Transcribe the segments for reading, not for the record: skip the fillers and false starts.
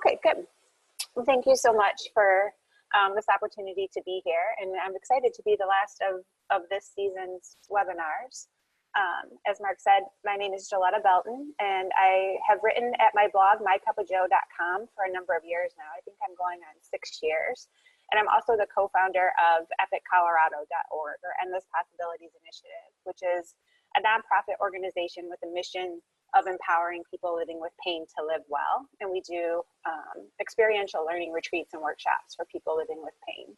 Okay, good. Well, thank you so much for this opportunity to be here, and I'm excited to be the last of this season's webinars. As Mark said, my name is Joletta Belton, and I have written at my blog, mycupofjoe.com, for a number of years now. I think I'm going on 6 years. And I'm also the co-founder of epiccolorado.org, or Endless Possibilities Initiative, which is a nonprofit organization with a mission of empowering people living with pain to live well. And we do experiential learning retreats and workshops for people living with pain.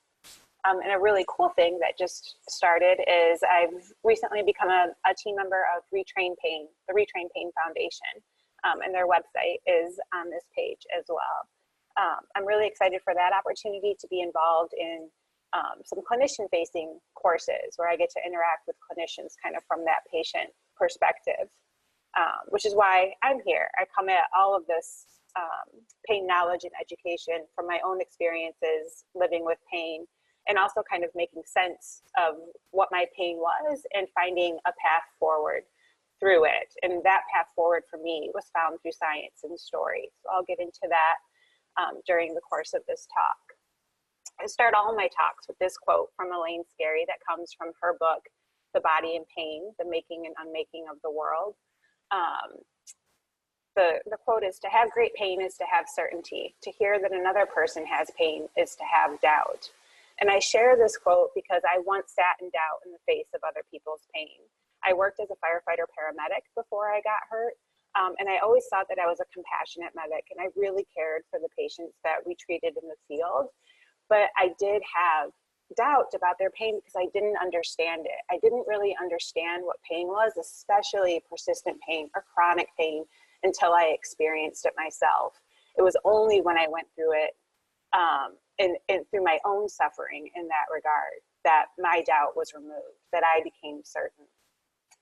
And a really cool thing that just started is I've recently become a team member of Retrain Pain, the Retrain Pain Foundation, and their website is on this page as well. I'm really excited for that opportunity to be involved in some clinician-facing courses where I get to interact with clinicians kind of from that patient perspective, which is why I'm here. I come at all of this pain knowledge and education from my own experiences living with pain, and also kind of making sense of what my pain was and finding a path forward through it. And that path forward for me was found through science and story. So I'll get into that during the course of this talk. I start all of my talks with this quote from Elaine Scarry that comes from her book, The Body in Pain, The Making and Unmaking of the World. The quote is, "To have great pain is to have certainty. To hear that another person has pain is to have doubt." And I share this quote because I once sat in doubt in the face of other people's pain. I worked as a firefighter paramedic before I got hurt. And I always thought that I was a compassionate medic, and I really cared for the patients that we treated in the field. But I did have doubt about their pain because I didn't understand it. I didn't really understand what pain was, especially persistent pain or chronic pain, until I experienced it myself. It was only when I went through it and through my own suffering in that regard that my doubt was removed, that I became certain,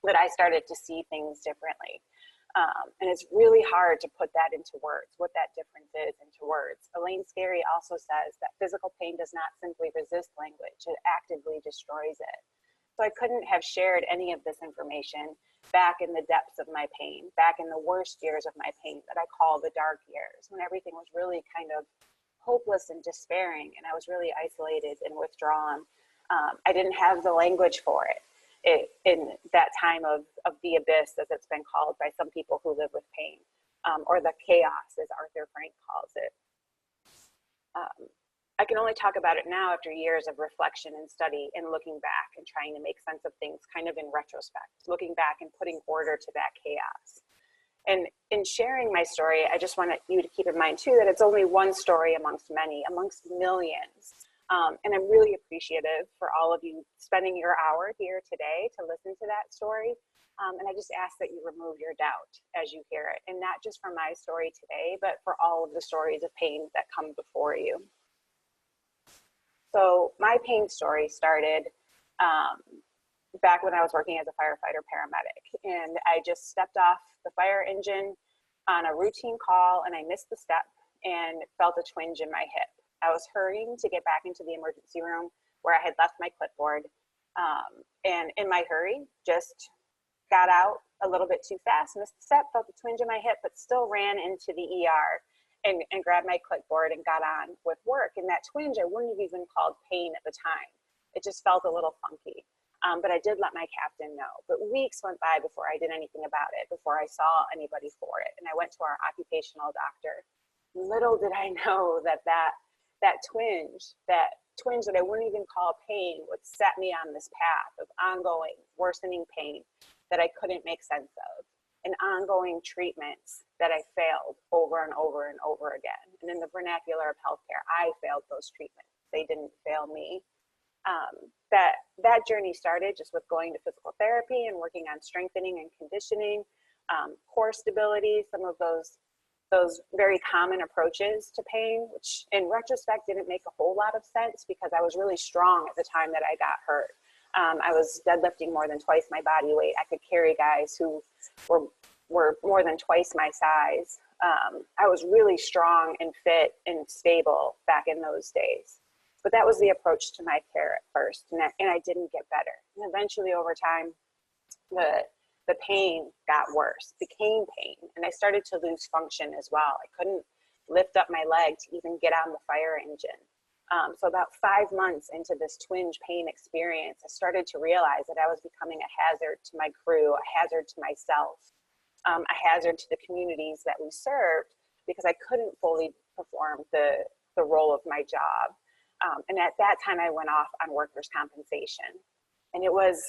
that I started to see things differently. And it's really hard to put that into words, what that difference is into words. Elaine Scarry also says that physical pain does not simply resist language, it actively destroys it. So I couldn't have shared any of this information back in the depths of my pain, back in the worst years of my pain that I call the dark years, when everything was really kind of hopeless and despairing, and I was really isolated and withdrawn. I didn't have the language for it. In that time of the abyss, as it's been called by some people who live with pain, or the chaos, as Arthur Frank calls it. I can only talk about it now after years of reflection and study and looking back and trying to make sense of things kind of in retrospect, looking back and putting order to that chaos. And in sharing my story, I just want you to keep in mind too that it's only one story amongst many, amongst millions. And I'm really appreciative for all of you spending your hour here today to listen to that story. And I just ask that you remove your doubt as you hear it, and not just for my story today, but for all of the stories of pain that come before you. So my pain story started back when I was working as a firefighter paramedic, and I just stepped off the fire engine on a routine call, and I missed the step and felt a twinge in my hip. I was hurrying to get back into the emergency room where I had left my clipboard. And in my hurry, just got out a little bit too fast, missed the step, felt the twinge in my hip, but still ran into the ER and grabbed my clipboard and got on with work. And that twinge, I wouldn't have even called pain at the time. It just felt a little funky. But I did let my captain know. But weeks went by before I did anything about it, before I saw anybody for it. And I went to our occupational doctor. Little did I know that twinge that I wouldn't even call pain would set me on this path of ongoing, worsening pain that I couldn't make sense of, and ongoing treatments that I failed over and over and over again. And in the vernacular of healthcare, I failed those treatments. They didn't fail me. That journey started just with going to physical therapy and working on strengthening and conditioning, core stability, some of those very common approaches to pain, which in retrospect didn't make a whole lot of sense because I was really strong at the time that I got hurt. I was deadlifting more than twice my body weight. I could carry guys who were more than twice my size. I was really strong and fit and stable back in those days. But that was the approach to my care at first, and I didn't get better. And eventually over time, the pain got worse, became pain, and I started to lose function as well. I couldn't lift up my leg to even get on the fire engine. So about 5 months into this twinge pain experience, I started to realize that I was becoming a hazard to my crew, a hazard to myself, a hazard to the communities that we served, because I couldn't fully perform the role of my job. And at that time, I went off on workers' compensation. And that was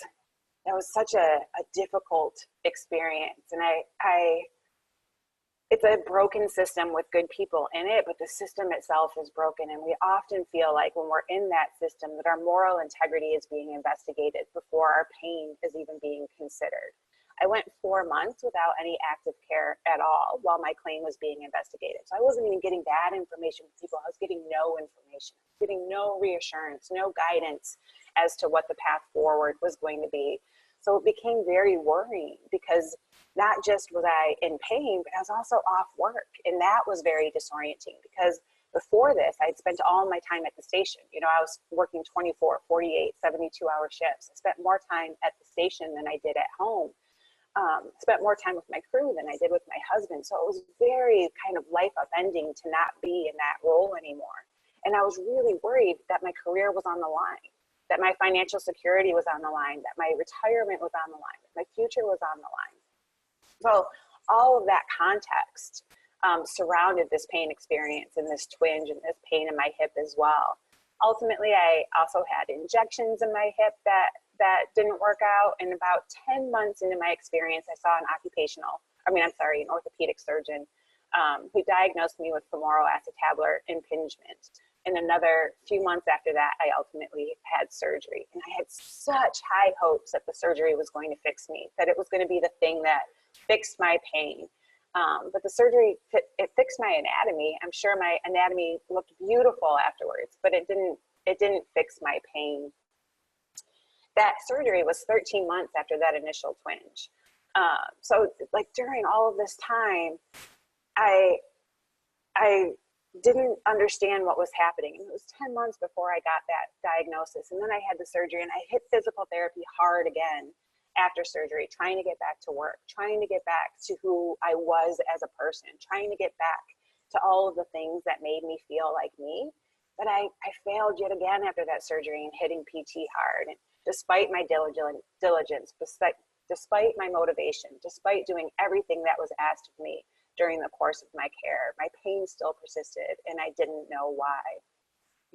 such a difficult experience. And it's a broken system with good people in it, but the system itself is broken. And we often feel like when we're in that system that our moral integrity is being investigated before our pain is even being considered. I went 4 months without any active care at all while my claim was being investigated. So I wasn't even getting that information from people. I was getting no information, getting no reassurance, no guidance as to what the path forward was going to be. So it became very worrying, because not just was I in pain, but I was also off work. And that was very disorienting, because before this, I'd spent all my time at the station. You know, I was working 24, 48, 72-hour shifts. I spent more time at the station than I did at home. Spent more time with my crew than I did with my husband. So it was very kind of life upending to not be in that role anymore. And I was really worried that my career was on the line, that my financial security was on the line, that my retirement was on the line, that my future was on the line. So all of that context surrounded this pain experience and this twinge and this pain in my hip as well. Ultimately, I also had injections in my hip that didn't work out. And about 10 months into my experience, I saw an orthopedic surgeon who diagnosed me with femoral acetabular impingement. And another few months after that, I ultimately had surgery. And I had such high hopes that the surgery was going to fix me, that it was going to be the thing that fixed my pain. But the surgery, it fixed my anatomy. I'm sure my anatomy looked beautiful afterwards, but it didn't fix my pain. That surgery was 13 months after that initial twinge. So like during all of this time, I didn't understand what was happening. And it was 10 months before I got that diagnosis. And then I had the surgery, and I hit physical therapy hard again after surgery, trying to get back to work, trying to get back to who I was as a person, trying to get back to all of the things that made me feel like me. But I failed yet again after that surgery and hitting PT hard. And despite my diligence, despite my motivation, despite doing everything that was asked of me during the course of my care, my pain still persisted, and I didn't know why.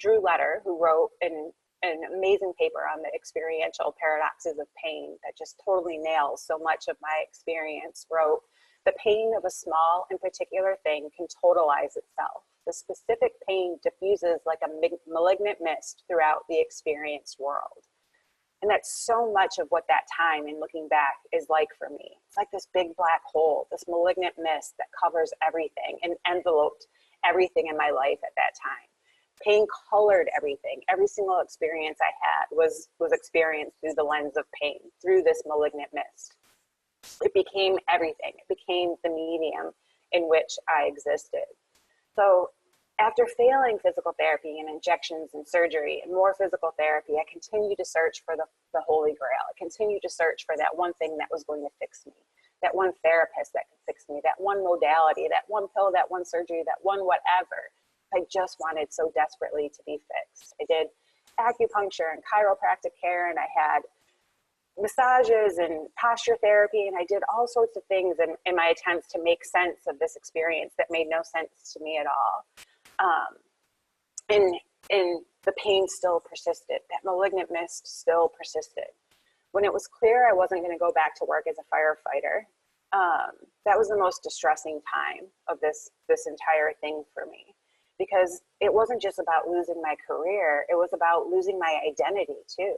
Drew Letter, who wrote an amazing paper on the experiential paradoxes of pain that just totally nails so much of my experience, wrote, "The pain of a small and particular thing can totalize itself. The specific pain diffuses like a malignant mist throughout the experienced world." And that's so much of what that time in looking back is like for me. It's like this big black hole, this malignant mist that covers everything and enveloped everything in my life at that time. Pain colored everything. Every single experience I had was experienced through the lens of pain, through this malignant mist. It became everything. It became the medium in which I existed. So after failing physical therapy and injections and surgery and more physical therapy, I continued to search for the Holy Grail. I continued to search for that one thing that was going to fix me, that one therapist that could fix me, that one modality, that one pill, that one surgery, that one whatever. I just wanted so desperately to be fixed. I did acupuncture and chiropractic care, and I had massages and posture therapy, and I did all sorts of things in my attempts to make sense of this experience that made no sense to me at all. And the pain still persisted. That malignant mist still persisted. When it was clear I wasn't going to go back to work as a firefighter, that was the most distressing time of this entire thing for me, because it wasn't just about losing my career. It was about losing my identity too.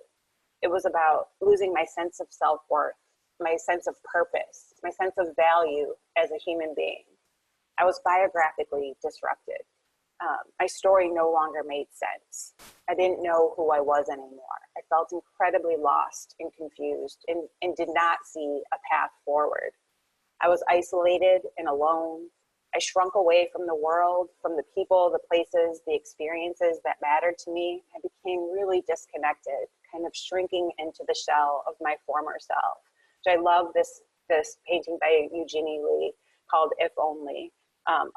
It was about losing my sense of self-worth, my sense of purpose, my sense of value as a human being. I was biographically disrupted. My story no longer made sense. I didn't know who I was anymore. I felt incredibly lost and confused and did not see a path forward. I was isolated and alone. I shrunk away from the world, from the people, the places, the experiences that mattered to me. I became really disconnected, kind of shrinking into the shell of my former self. So I love this painting by Eugenie Lee called If Only.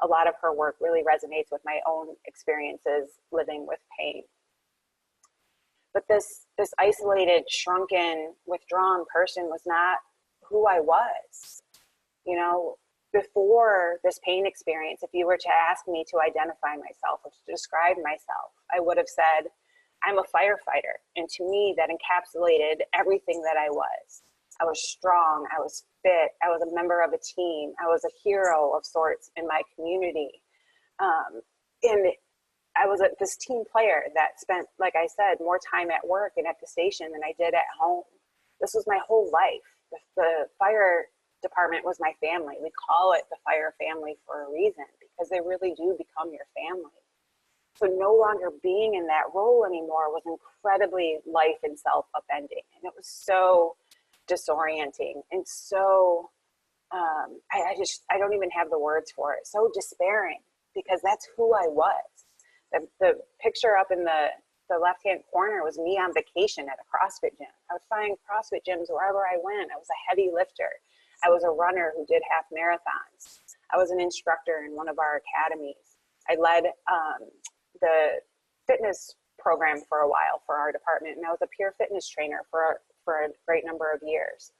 A lot of her work really resonates with my own experiences living with pain. But this isolated, shrunken, withdrawn person was not who I was. You know, before this pain experience, if you were to ask me to identify myself or to describe myself, I would have said, I'm a firefighter. And to me, that encapsulated everything that I was. I was strong, I was fit, I was a member of a team, I was a hero of sorts in my community. And I was this team player that spent, like I said, more time at work and at the station than I did at home. This was my whole life. The fire department was my family. We call it the fire family for a reason, because they really do become your family. So no longer being in that role anymore was incredibly life and self upending. And it was so disorienting and so, I don't even have the words for it, so despairing, because that's who I was. The picture up in the left-hand corner was me on vacation at a CrossFit gym. I would find CrossFit gyms wherever I went. I was a heavy lifter. I was a runner who did half marathons. I was an instructor in one of our academies. I led the fitness program for a while for our department, and I was a peer fitness trainer for a great number of years.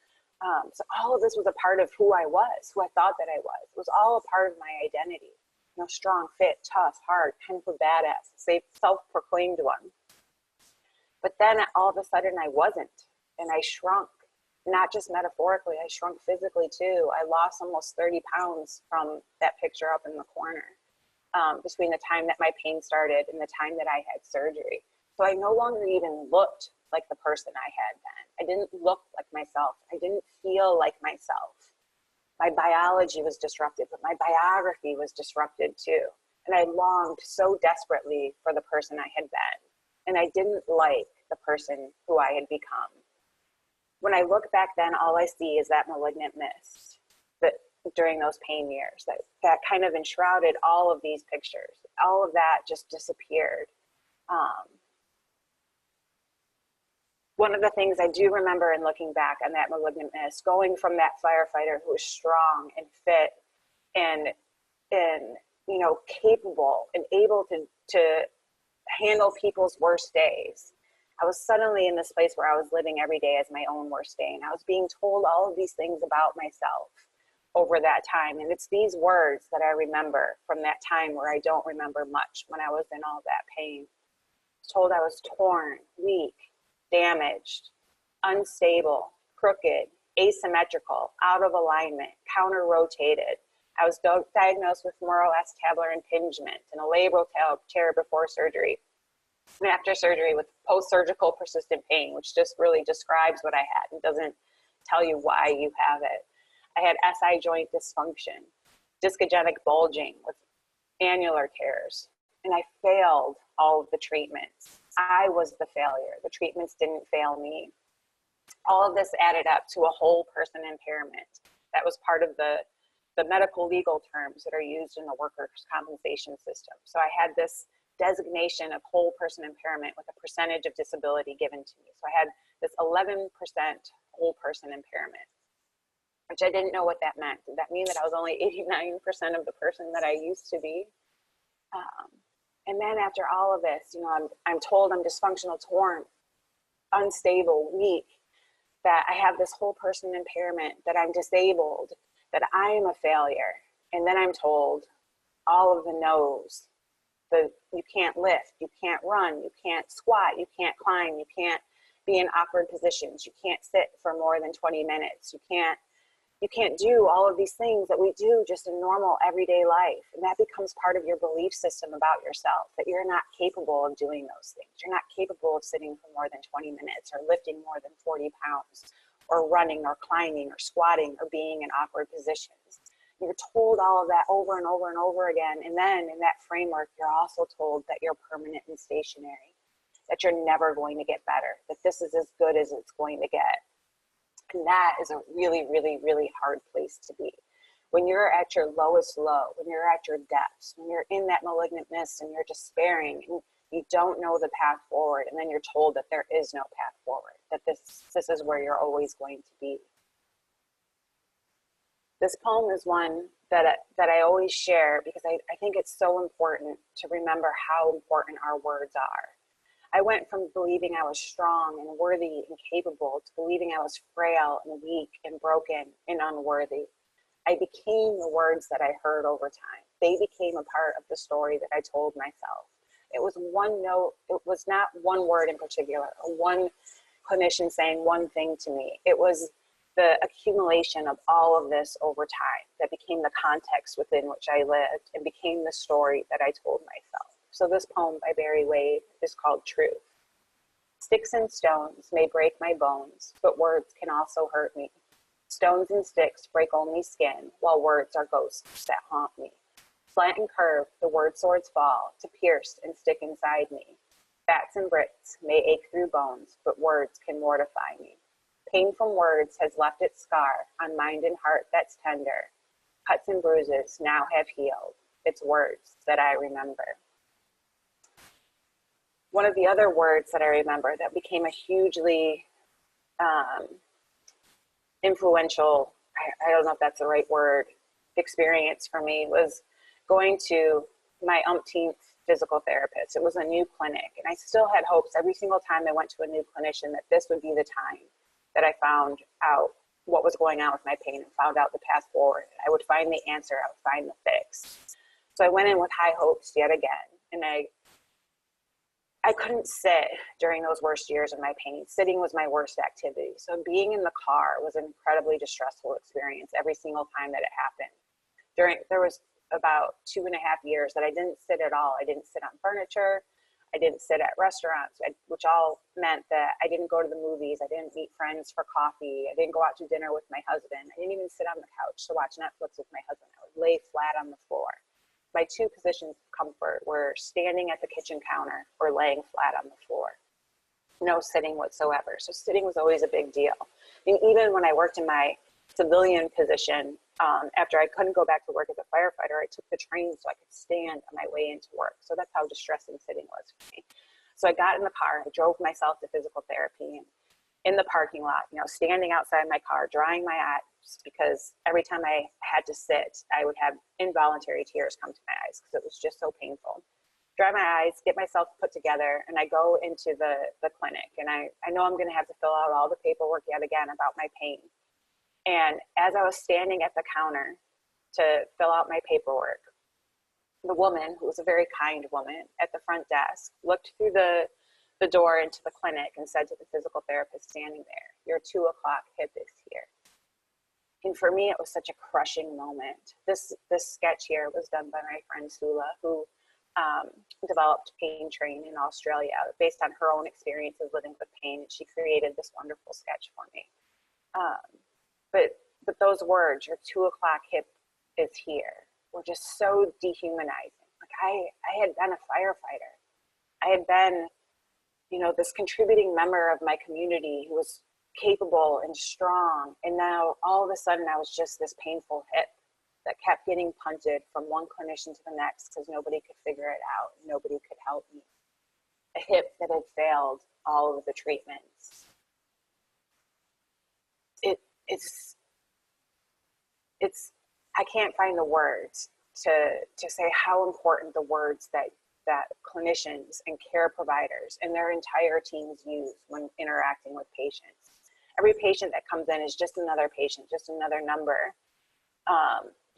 So all of this was a part of who I was, who I thought that I was. It was all a part of my identity. You know, strong, fit, tough, hard, kind of a badass, self-proclaimed one. But then all of a sudden I wasn't, and I shrunk. Not just metaphorically, I shrunk physically too. I lost almost 30 pounds from that picture up in the corner, between the time that my pain started and the time that I had surgery. So I no longer even looked like the person I had then. I didn't look like myself. I didn't feel like myself. My biology was disrupted, but my biography was disrupted too. And I longed so desperately for the person I had been. And I didn't like the person who I had become. When I look back then, all I see is that malignant mist that during those pain years, that kind of enshrouded all of these pictures. All of that just disappeared. One of the things I do remember in looking back on that malignant mist, going from that firefighter who was strong and fit and you know, capable and able to handle people's worst days, I was suddenly in this place where I was living every day as my own worst day. And I was being told all of these things about myself over that time. And it's these words that I remember from that time where I don't remember much when I was in all that pain. I was told I was torn, weak, damaged, unstable, crooked, asymmetrical, out of alignment, counter-rotated. I was diagnosed with moroacetabular impingement and a labral tear before surgery. And after surgery with post-surgical persistent pain, which just really describes what I had and doesn't tell you why you have it. I had SI joint dysfunction, discogenic bulging with annular tears, and I failed all of the treatments. I was the failure. The treatments didn't fail me. All of this added up to a whole person impairment. That was part of the medical legal terms that are used in the workers' compensation system. So I had this designation of whole person impairment with a percentage of disability given to me. So I had this 11% whole person impairment, which I didn't know what that meant. Did that mean that I was only 89% of the person that I used to be? And then after all of this, you know, I'm told I'm dysfunctional, torn, unstable, weak, that I have this whole person impairment, that I'm disabled, that I am a failure. And then I'm told all of the no's. You can't lift, you can't run, you can't squat, you can't climb, you can't be in awkward positions, you can't sit for more than 20 minutes, you can't do all of these things that we do just in normal everyday life. And that becomes part of your belief system about yourself, that you're not capable of doing those things. You're not capable of sitting for more than 20 minutes or lifting more than 40 pounds or running or climbing or squatting or being in awkward positions. You're told all of that over and over and over again. And then in that framework, you're also told that you're permanent and stationary, that you're never going to get better, that this is as good as it's going to get. And that is a really, really, really hard place to be. When you're at your lowest low, when you're at your depths, when you're in that malignant mist and you're despairing and you don't know the path forward, and then you're told that there is no path forward, that this is where you're always going to be. This poem is one that I always share, because I think it's so important to remember how important our words are. I went from believing I was strong and worthy and capable to believing I was frail and weak and broken and unworthy. I became the words that I heard over time. They became a part of the story that I told myself. It was one note, it was not one word in particular, or one clinician saying one thing to me. It was the accumulation of all of this over time that became the context within which I lived and became the story that I told myself. So this poem by Barry Wade is called Truth. Sticks and stones may break my bones, but words can also hurt me. Stones and sticks break only skin, while words are ghosts that haunt me. Slant and curved, the word swords fall to pierce and stick inside me. Bats and bricks may ache through bones, but words can mortify me. Pain from words has left its scar on mind and heart that's tender. Cuts and bruises now have healed. It's words that I remember. One of the other words that I remember that became a hugely influential, I don't know if that's the right word, experience for me was going to my umpteenth physical therapist. It was a new clinic, and I still had hopes every single time I went to a new clinician that this would be the time that I found out what was going on with my pain and found out the path forward. I would find the answer, I would find the fix. So I went in with high hopes yet again, and I couldn't sit during those worst years of my pain. Sitting was my worst activity. So being in the car was an incredibly distressful experience every single time that it happened. There was about 2.5 years that I didn't sit at all. I didn't sit on furniture. I didn't sit at restaurants, which all meant that I didn't go to the movies. I didn't meet friends for coffee. I didn't go out to dinner with my husband. I didn't even sit on the couch to watch Netflix with my husband. I would lay flat on the floor. My two positions of comfort were standing at the kitchen counter or laying flat on the floor. No sitting whatsoever. So sitting was always a big deal. And even when I worked in my civilian position, after I couldn't go back to work as a firefighter, I took the train so I could stand on my way into work. So that's how distressing sitting was for me. So I got in the car, I drove myself to physical therapy, and in the parking lot, standing outside my car, drying my eyes, because every time I had to sit, I would have involuntary tears come to my eyes because it was just so painful. Dry my eyes, get myself put together, and I go into the clinic, and I know I'm going to have to fill out all the paperwork yet again about my pain. And as I was standing at the counter to fill out my paperwork, the woman, who was a very kind woman at the front desk, looked through the door into the clinic and said to the physical therapist standing there, "Your 2 o'clock hip is here." And for me, it was such a crushing moment. This sketch here was done by my friend Sula, who developed Pain Train in Australia based on her own experiences living with pain. And she created this wonderful sketch for me. But those words, "your 2 o'clock hip is here," were just so dehumanizing. Like I had been a firefighter. I had been, this contributing member of my community who was capable and strong. And now all of a sudden I was just this painful hip that kept getting punted from one clinician to the next because nobody could figure it out. Nobody could help me. A hip that had failed all of the treatments. It's I can't find the words to say how important the words that clinicians and care providers and their entire teams use when interacting with patients. Every patient that comes in is just another patient, just another number,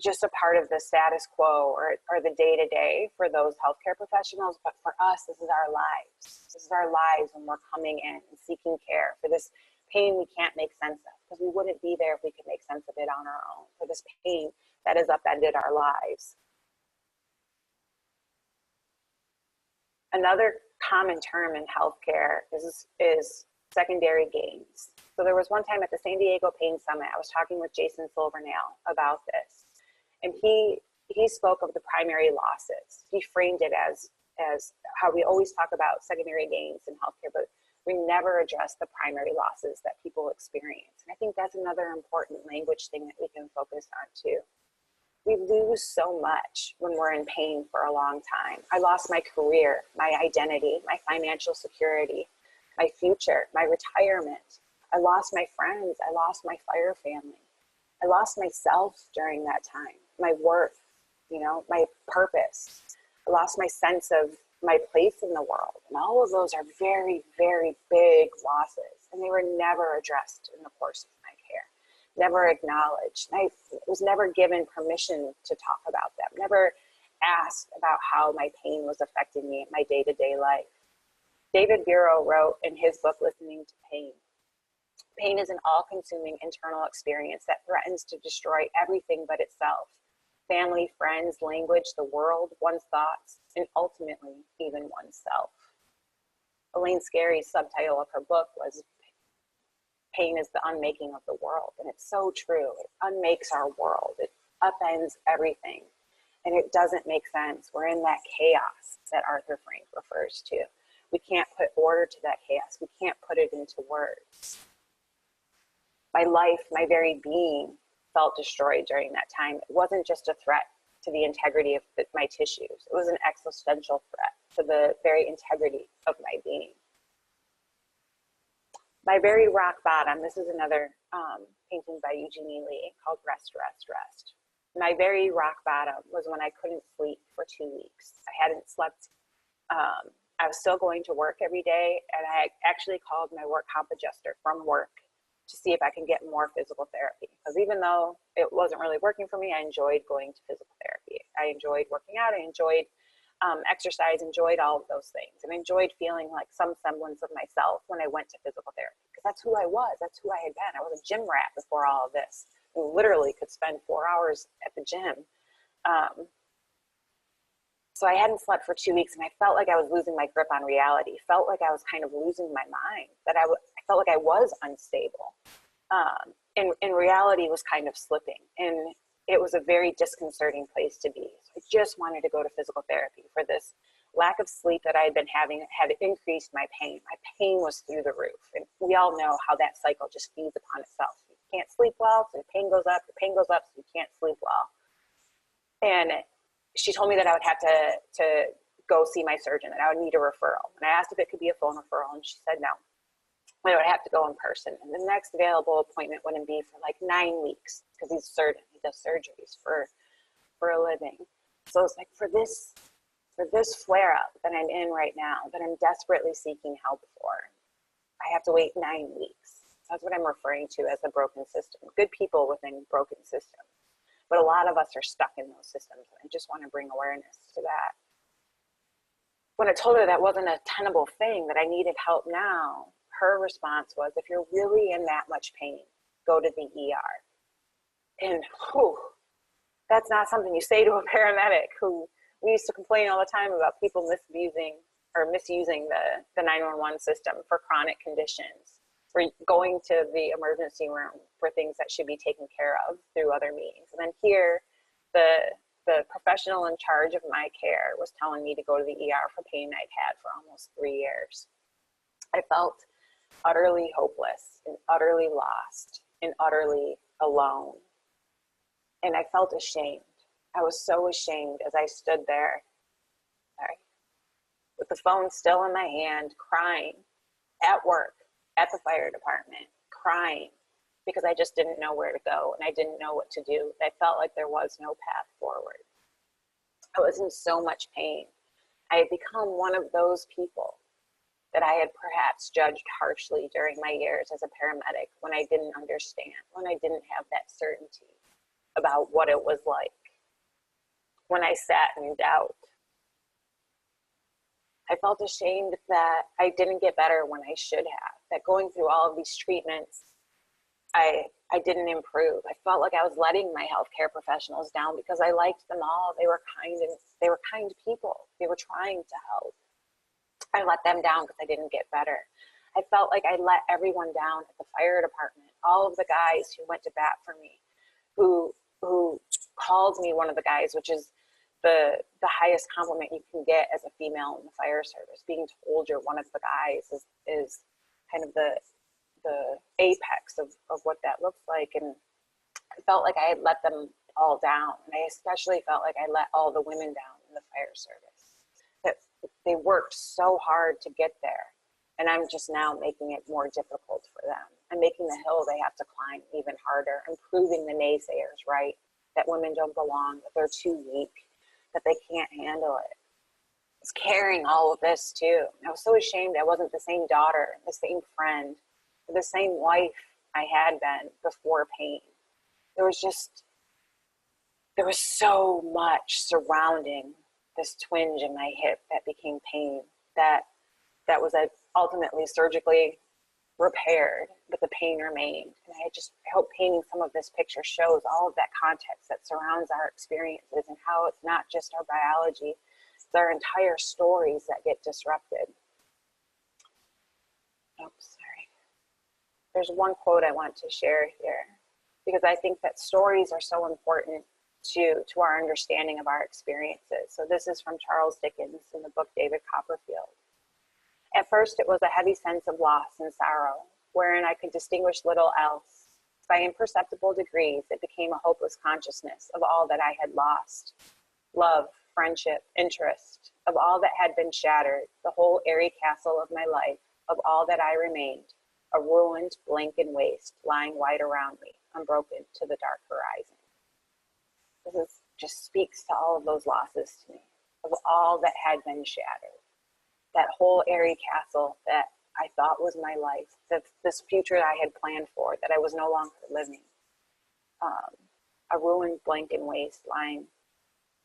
just a part of the status quo or the day-to-day for those healthcare professionals. But for us, this is our lives. This is our lives when we're coming in and seeking care for this pain we can't make sense of, because we wouldn't be there if we could make sense of it on our own, for this pain that has upended our lives. Another common term in healthcare is secondary gains. So there was one time at the San Diego Pain Summit, I was talking with Jason Silvernail about this, and he spoke of the primary losses. He framed it as how we always talk about secondary gains in healthcare, but we never address the primary losses that people experience. And I think that's another important language thing that we can focus on too. We lose so much when we're in pain for a long time. I lost my career, my identity, my financial security, my future, my retirement. I lost my friends. I lost my fire family. I lost myself during that time. my worth, you know, my purpose. I lost my sense of my place in the world. And all of those are very, very big losses. And they were never addressed in the course of my care, never acknowledged. I was never given permission to talk about them, never asked about how my pain was affecting me in my day-to-day life. David Bureau wrote in his book, Listening to Pain, pain is an all-consuming internal experience that threatens to destroy everything but itself. Family, friends, language, the world, one's thoughts, and ultimately even oneself. Elaine Scarry's subtitle of her book was Pain is the Unmaking of the World. And it's so true. It unmakes our world. It upends everything. And it doesn't make sense. We're in that chaos that Arthur Frank refers to. We can't put order to that chaos. We can't put it into words. My life, my very being, felt destroyed during that time. It wasn't just a threat to the integrity of my tissues. It was an existential threat to the very integrity of my being. My very rock bottom, this is another painting by Eugenie Lee called Rest, Rest, Rest. My very rock bottom was when I couldn't sleep for 2 weeks. I hadn't slept. I was still going to work every day, and I actually called my work comp adjuster from work to see if I can get more physical therapy. Because even though it wasn't really working for me, I enjoyed going to physical therapy. I enjoyed working out. I enjoyed exercise, enjoyed all of those things. And I enjoyed feeling like some semblance of myself when I went to physical therapy. Because that's who I was. That's who I had been. I was a gym rat before all of this. I literally could spend 4 hours at the gym. So I hadn't slept for 2 weeks, and I felt like I was losing my grip on reality. Felt like I was kind of losing my mind, that I felt like I was unstable. And reality was kind of slipping. And it was a very disconcerting place to be. So I just wanted to go to physical therapy for this lack of sleep that I had been having had increased my pain. My pain was through the roof. And we all know how that cycle just feeds upon itself. You can't sleep well, so the pain goes up, the pain goes up, so you can't sleep well. And she told me that I would have to go see my surgeon, that I would need a referral. And I asked if it could be a phone referral, and she said no. I would have to go in person. And the next available appointment wouldn't be for like 9 weeks, because he's a surgeon. He does surgeries for a living. So it's like for this flare-up that I'm in right now, that I'm desperately seeking help for, I have to wait 9 weeks. That's what I'm referring to as a broken system. Good people within broken systems. But a lot of us are stuck in those systems. And I just want to bring awareness to that. When I told her that wasn't a tenable thing, that I needed help now, her response was, if you're really in that much pain, go to the ER. And that's not something you say to a paramedic who, we used to complain all the time about people misusing the 911 system for chronic conditions, for going to the emergency room for things that should be taken care of through other means. And then here, the professional in charge of my care was telling me to go to the ER for pain I'd had for almost 3 years. I felt utterly hopeless and utterly lost and utterly alone. And I felt ashamed. I was so ashamed as I stood there, with the phone still in my hand, crying at work, at the fire department, crying because I just didn't know where to go and I didn't know what to do. I felt like there was no path forward. I was in so much pain. I had become one of those people that I had perhaps judged harshly during my years as a paramedic, when I didn't understand, when I didn't have that certainty about what it was like, when I sat in doubt. I felt ashamed that I didn't get better when I should have, that going through all of these treatments, I didn't improve. I felt like I was letting my healthcare professionals down because I liked them all. They were kind people. They were trying to help. I let them down because I didn't get better. I felt like I let everyone down at the fire department. All of the guys who went to bat for me, who called me one of the guys, which is the highest compliment you can get as a female in the fire service. Being told you're one of the guys is kind of the apex of what that looks like. And I felt like I had let them all down. And I especially felt like I let all the women down in the fire service. That they worked so hard to get there. And I'm just now making it more difficult for them. I'm making the hill they have to climb even harder. I'm proving the naysayers right that women don't belong, that they're too weak, that they can't handle it. I was carrying all of this too. I was so ashamed I wasn't the same daughter, the same friend, the same wife I had been before pain. There was so much surrounding this twinge in my hip that became pain that was ultimately surgically repaired, but the pain remained. And I hope painting some of this picture shows all of that context that surrounds our experiences and how it's not just our biology, it's our entire stories that get disrupted. Oops, sorry. There's one quote I want to share here, because I think that stories are so important to our understanding of our experiences. So this is from Charles Dickens in the book David Copperfield. At first it was a heavy sense of loss and sorrow, wherein I could distinguish little else. By imperceptible degrees, it became a hopeless consciousness of all that I had lost. Love, friendship, interest, of all that had been shattered, the whole airy castle of my life, of all that I remained, a ruined, blank and waste, lying wide around me, unbroken to the dark horizon. This just speaks to all of those losses to me, of all that had been shattered. That whole airy castle that I thought was my life, this future that I had planned for, that I was no longer living. A ruined, blank and waste, lying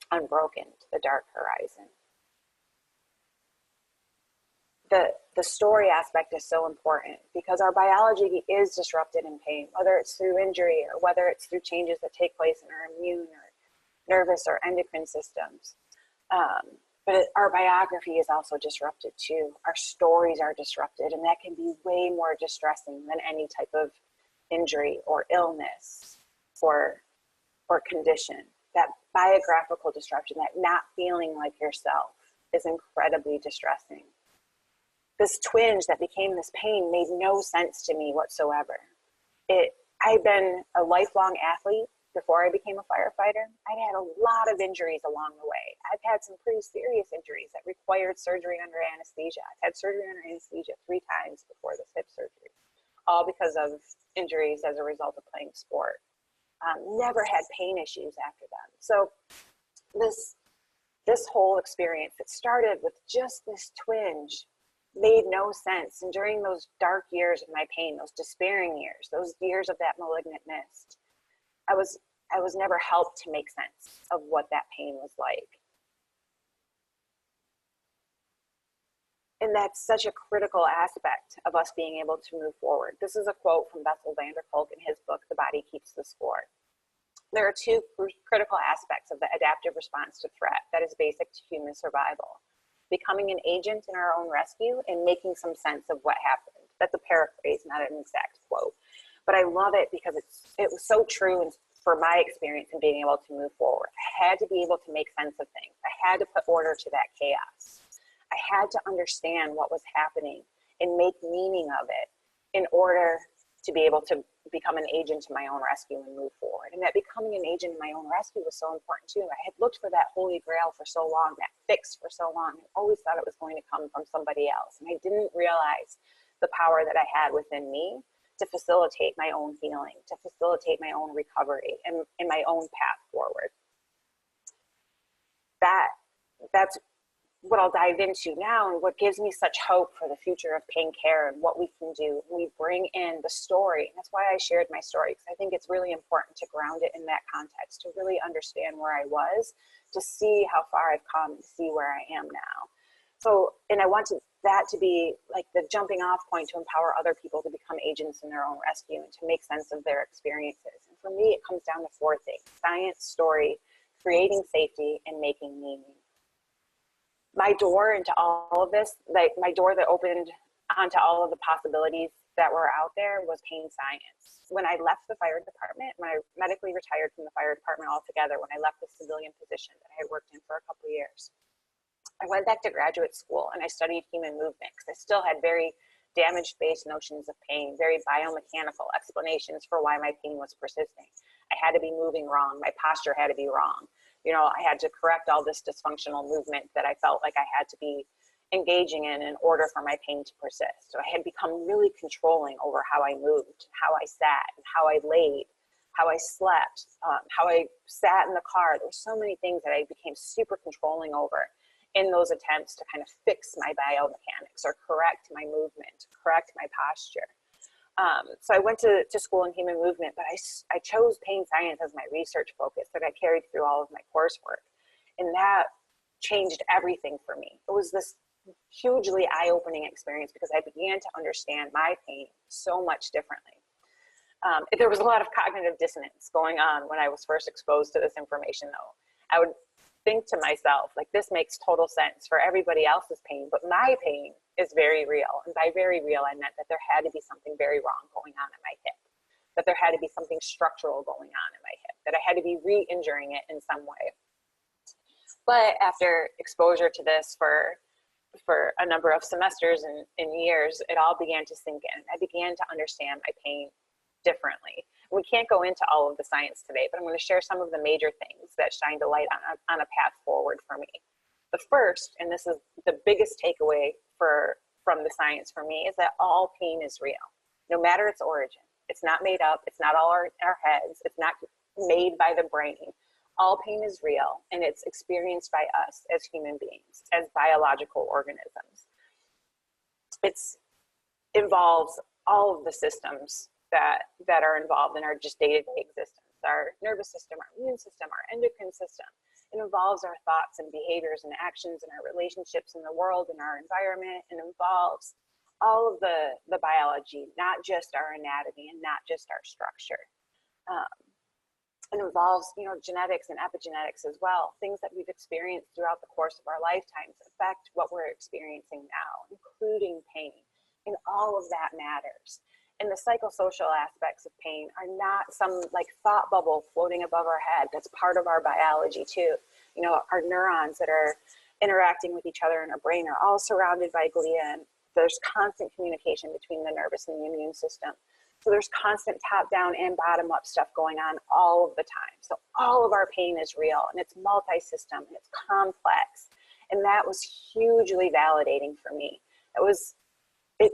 unbroken to the dark horizon. The story aspect is so important because our biology is disrupted in pain, whether it's through injury or whether it's through changes that take place in our immune or nervous or endocrine systems. But our biography is also disrupted too. Our stories are disrupted, and that can be way more distressing than any type of injury or illness or condition. That biographical disruption, that not feeling like yourself, is incredibly distressing. This twinge that became this pain made no sense to me whatsoever. I'd been a lifelong athlete before I became a firefighter. I'd had a lot of injuries along the way. I've had some pretty serious injuries that required surgery under anesthesia. I've had surgery under anesthesia 3 times before this hip surgery, all because of injuries as a result of playing sport. Never had pain issues after that. So this whole experience that started with just this twinge made no sense. And during those dark years of my pain, those despairing years, those years of that malignant mist, I was never helped to make sense of what that pain was like. And that's such a critical aspect of us being able to move forward. This is a quote from Bessel van der Kolk in his book, The Body Keeps the Score. There are 2 critical aspects of the adaptive response to threat that is basic to human survival: becoming an agent in our own rescue and making some sense of what happened. That's a paraphrase, not an exact quote. But I love it because it was so true and for my experience in being able to move forward. I had to be able to make sense of things. I had to put order to that chaos. I had to understand what was happening and make meaning of it in order to be able to become an agent in my own rescue and move forward. And that becoming an agent in my own rescue was so important too. I had looked for that Holy Grail for so long, that fix for so long, and always thought it was going to come from somebody else. And I didn't realize the power that I had within me to facilitate my own healing, to facilitate my own recovery and my own path forward. That's what I'll dive into now, and what gives me such hope for the future of pain care and what we can do. We bring in the story. And that's why I shared my story, because I think it's really important to ground it in that context, to really understand where I was, to see how far I've come, and see where I am now. So, and I wanted that to be like the jumping off point to empower other people to become agents in their own rescue and to make sense of their experiences. And for me, it comes down to 4 things: science, story, creating safety, and making meaning. My door into all of this, like my door that opened onto all of the possibilities that were out there, was pain science. When I left the fire department, when I medically retired from the fire department altogether, when I left the civilian position that I had worked in for a couple of years, I went back to graduate school and I studied human movement because I still had very damage-based notions of pain, very biomechanical explanations for why my pain was persisting. I had to be moving wrong. My posture had to be wrong. You know, I had to correct all this dysfunctional movement that I felt like I had to be engaging in order for my pain to persist. So I had become really controlling over how I moved, how I sat, and how I laid, how I slept, how I sat in the car. There were so many things that I became super controlling over in those attempts to kind of fix my biomechanics or correct my movement, correct my posture. So I went to school in human movement, but I chose pain science as my research focus that I carried through all of my coursework. And that changed everything for me. It was this hugely eye-opening experience because I began to understand my pain so much differently. There was a lot of cognitive dissonance going on when I was first exposed to this information, though. I would think to myself, like, this makes total sense for everybody else's pain, but my pain is very real. And by very real, I meant that there had to be something very wrong going on in my hip, that there had to be something structural going on in my hip, that I had to be re-injuring it in some way. But after exposure to this for a number of semesters and years, it all began to sink in. I began to understand my pain differently. We can't go into all of the science today, but I'm going to share some of the major things that shined a light on a path forward for me. The first, and this is the biggest takeaway from the science for me, is that all pain is real, no matter its origin. It's not made up. It's not all our heads. It's not made by the brain. All pain is real, and it's experienced by us as human beings, as biological organisms. It involves all of the systems that are involved in our just day-to-day existence, our nervous system, our immune system, our endocrine system. It involves our thoughts and behaviors and actions and our relationships in the world and our environment. It involves all of the biology, not just our anatomy and not just our structure. It involves, genetics and epigenetics as well. Things that we've experienced throughout the course of our lifetimes affect what we're experiencing now, including pain. And all of that matters. And the psychosocial aspects of pain are not some thought bubble floating above our head. That's part of our biology too. Our neurons that are interacting with each other in our brain are all surrounded by glia, and there's constant communication between the nervous and the immune system. So there's constant top-down and bottom-up stuff going on all of the time. So all of our pain is real, and it's multi-system, and it's complex. And that was hugely validating for me.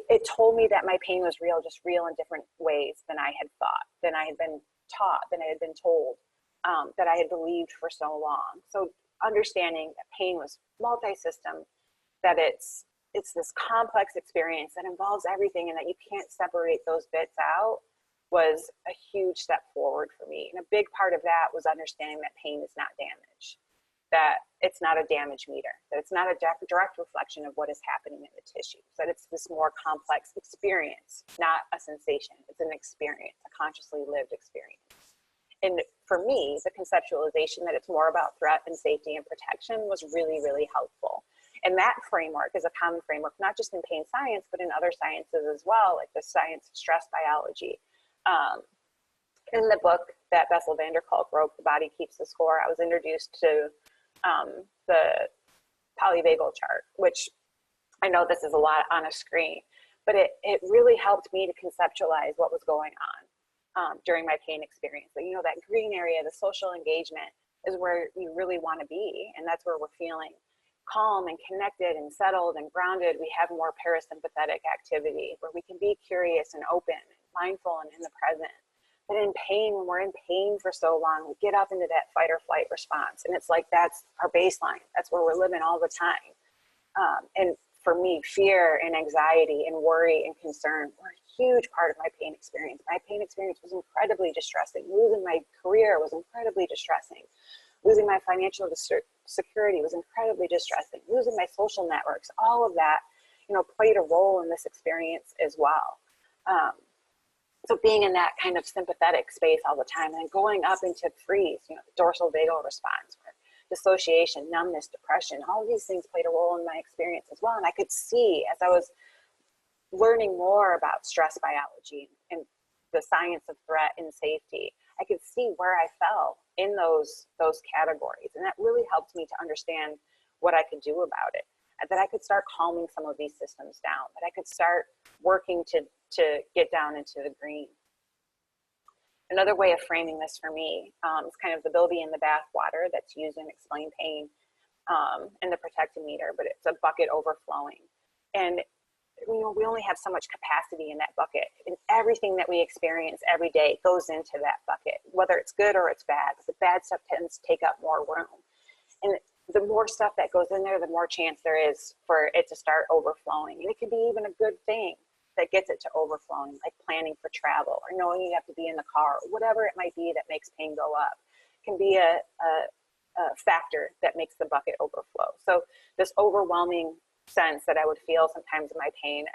It told me that my pain was real, just real in different ways than I had thought, than I had been taught, than I had been told, that I had believed for so long. So understanding that pain was multi-system, that it's this complex experience that involves everything and that you can't separate those bits out was a huge step forward for me. And a big part of that was understanding that pain is not damage, that it's not a damage meter, that it's not a direct reflection of what is happening in the tissues, that it's this more complex experience, not a sensation. It's an experience, a consciously lived experience. And for me, the conceptualization that it's more about threat and safety and protection was really, really helpful. And that framework is a common framework, not just in pain science, but in other sciences as well, like the science of stress biology. In the book that Bessel van der Kolk wrote, The Body Keeps the Score, I was introduced to the Polyvagal chart, which I know this is a lot on a screen, but it really helped me to conceptualize what was going on during my pain experience. But, that green area, the social engagement, is where you really want to be, and that's where we're feeling calm and connected and settled and grounded. We have more parasympathetic activity where we can be curious and open and mindful and in the present. But in pain, when we're in pain for so long, we get up into that fight or flight response. And it's like, that's our baseline. That's where we're living all the time. And for me, fear and anxiety and worry and concern were a huge part of my pain experience. My pain experience was incredibly distressing. Losing my career was incredibly distressing. Losing my financial security was incredibly distressing. Losing my social networks, all of that, played a role in this experience as well. So being in that kind of sympathetic space all the time, and then going up into freeze, the dorsal vagal response, where dissociation, numbness, depression, all of these things played a role in my experience as well. And I could see, as I was learning more about stress biology and the science of threat and safety, I could see where I fell in those categories. And that really helped me to understand what I could do about it, that I could start calming some of these systems down, that I could start working to get down into the green. Another way of framing this for me is kind of the baby in the bath water that's used in Explain Pain and the protectometer, but it's a bucket overflowing. And we only have so much capacity in that bucket, and everything that we experience every day goes into that bucket, whether it's good or it's bad. The bad stuff tends to take up more room. And the more stuff that goes in there, the more chance there is for it to start overflowing. And it could be even a good thing that gets it to overflowing, like planning for travel or knowing you have to be in the car, or whatever it might be that makes pain go up. It can be a factor that makes the bucket overflow. So this overwhelming sense that I would feel sometimes in my pain,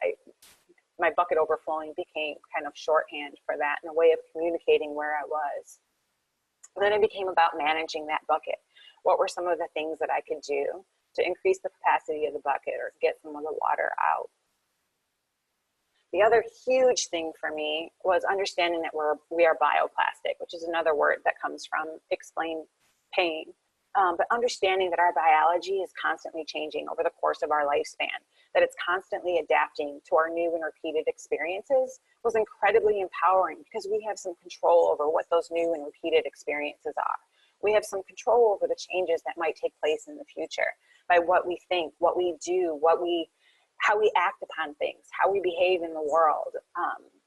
my bucket overflowing became kind of shorthand for that, and a way of communicating where I was. And then it became about managing that bucket. What were some of the things that I could do to increase the capacity of the bucket or get some of the water out? The other huge thing for me was understanding that we are bioplastic, which is another word that comes from explain pain. But understanding that our biology is constantly changing over the course of our lifespan, that it's constantly adapting to our new and repeated experiences, was incredibly empowering, because we have some control over what those new and repeated experiences are. We have some control over the changes that might take place in the future by what we think, what we do, how we act upon things, how we behave in the world,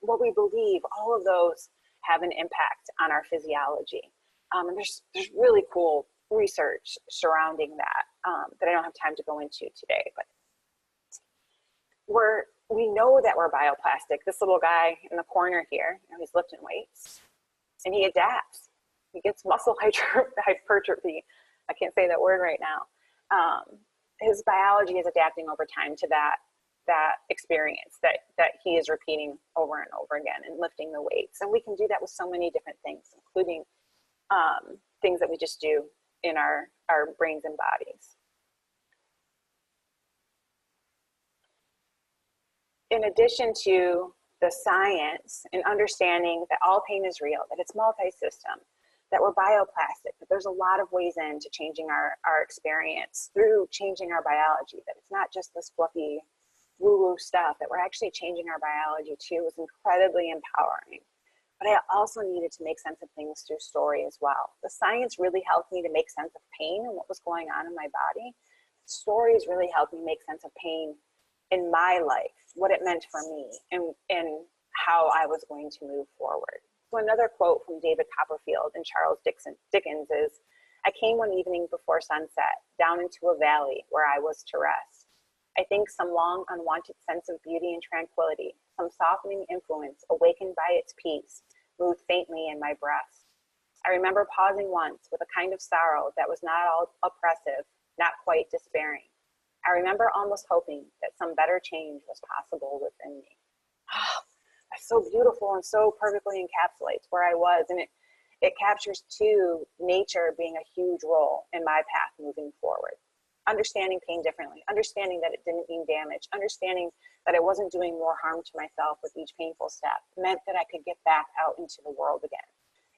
what we believe. All of those have an impact on our physiology. And there's really cool research surrounding that that I don't have time to go into today, but we know that we're bioplastic. This little guy in the corner here, he's lifting weights, and he adapts. He gets muscle hypertrophy. I can't say that word right now. His biology is adapting over time to that experience that he is repeating over and over again, and lifting the weights. And we can do that with so many different things, including things that we just do in our brains and bodies. In addition to the science and understanding that all pain is real, that it's multi-system, that we're bioplastic, that there's a lot of ways into changing our experience through changing our biology, that it's not just this fluffy woo-woo stuff, that we're actually changing our biology too, was incredibly empowering. But I also needed to make sense of things through story as well. The science really helped me to make sense of pain and what was going on in my body. Stories really helped me make sense of pain in my life, what it meant for me, and how I was going to move forward. So another quote from David Copperfield and Charles Dickens is, "I came one evening before sunset, down into a valley where I was to rest. I think some long unwanted sense of beauty and tranquility, some softening influence awakened by its peace, moved faintly in my breast. I remember pausing once with a kind of sorrow that was not all oppressive, not quite despairing. I remember almost hoping that some better change was possible within me." That's so beautiful and so perfectly encapsulates where I was. And it captures too, nature being a huge role in my path moving forward. Understanding pain differently, understanding that it didn't mean damage, understanding that I wasn't doing more harm to myself with each painful step, meant that I could get back out into the world again.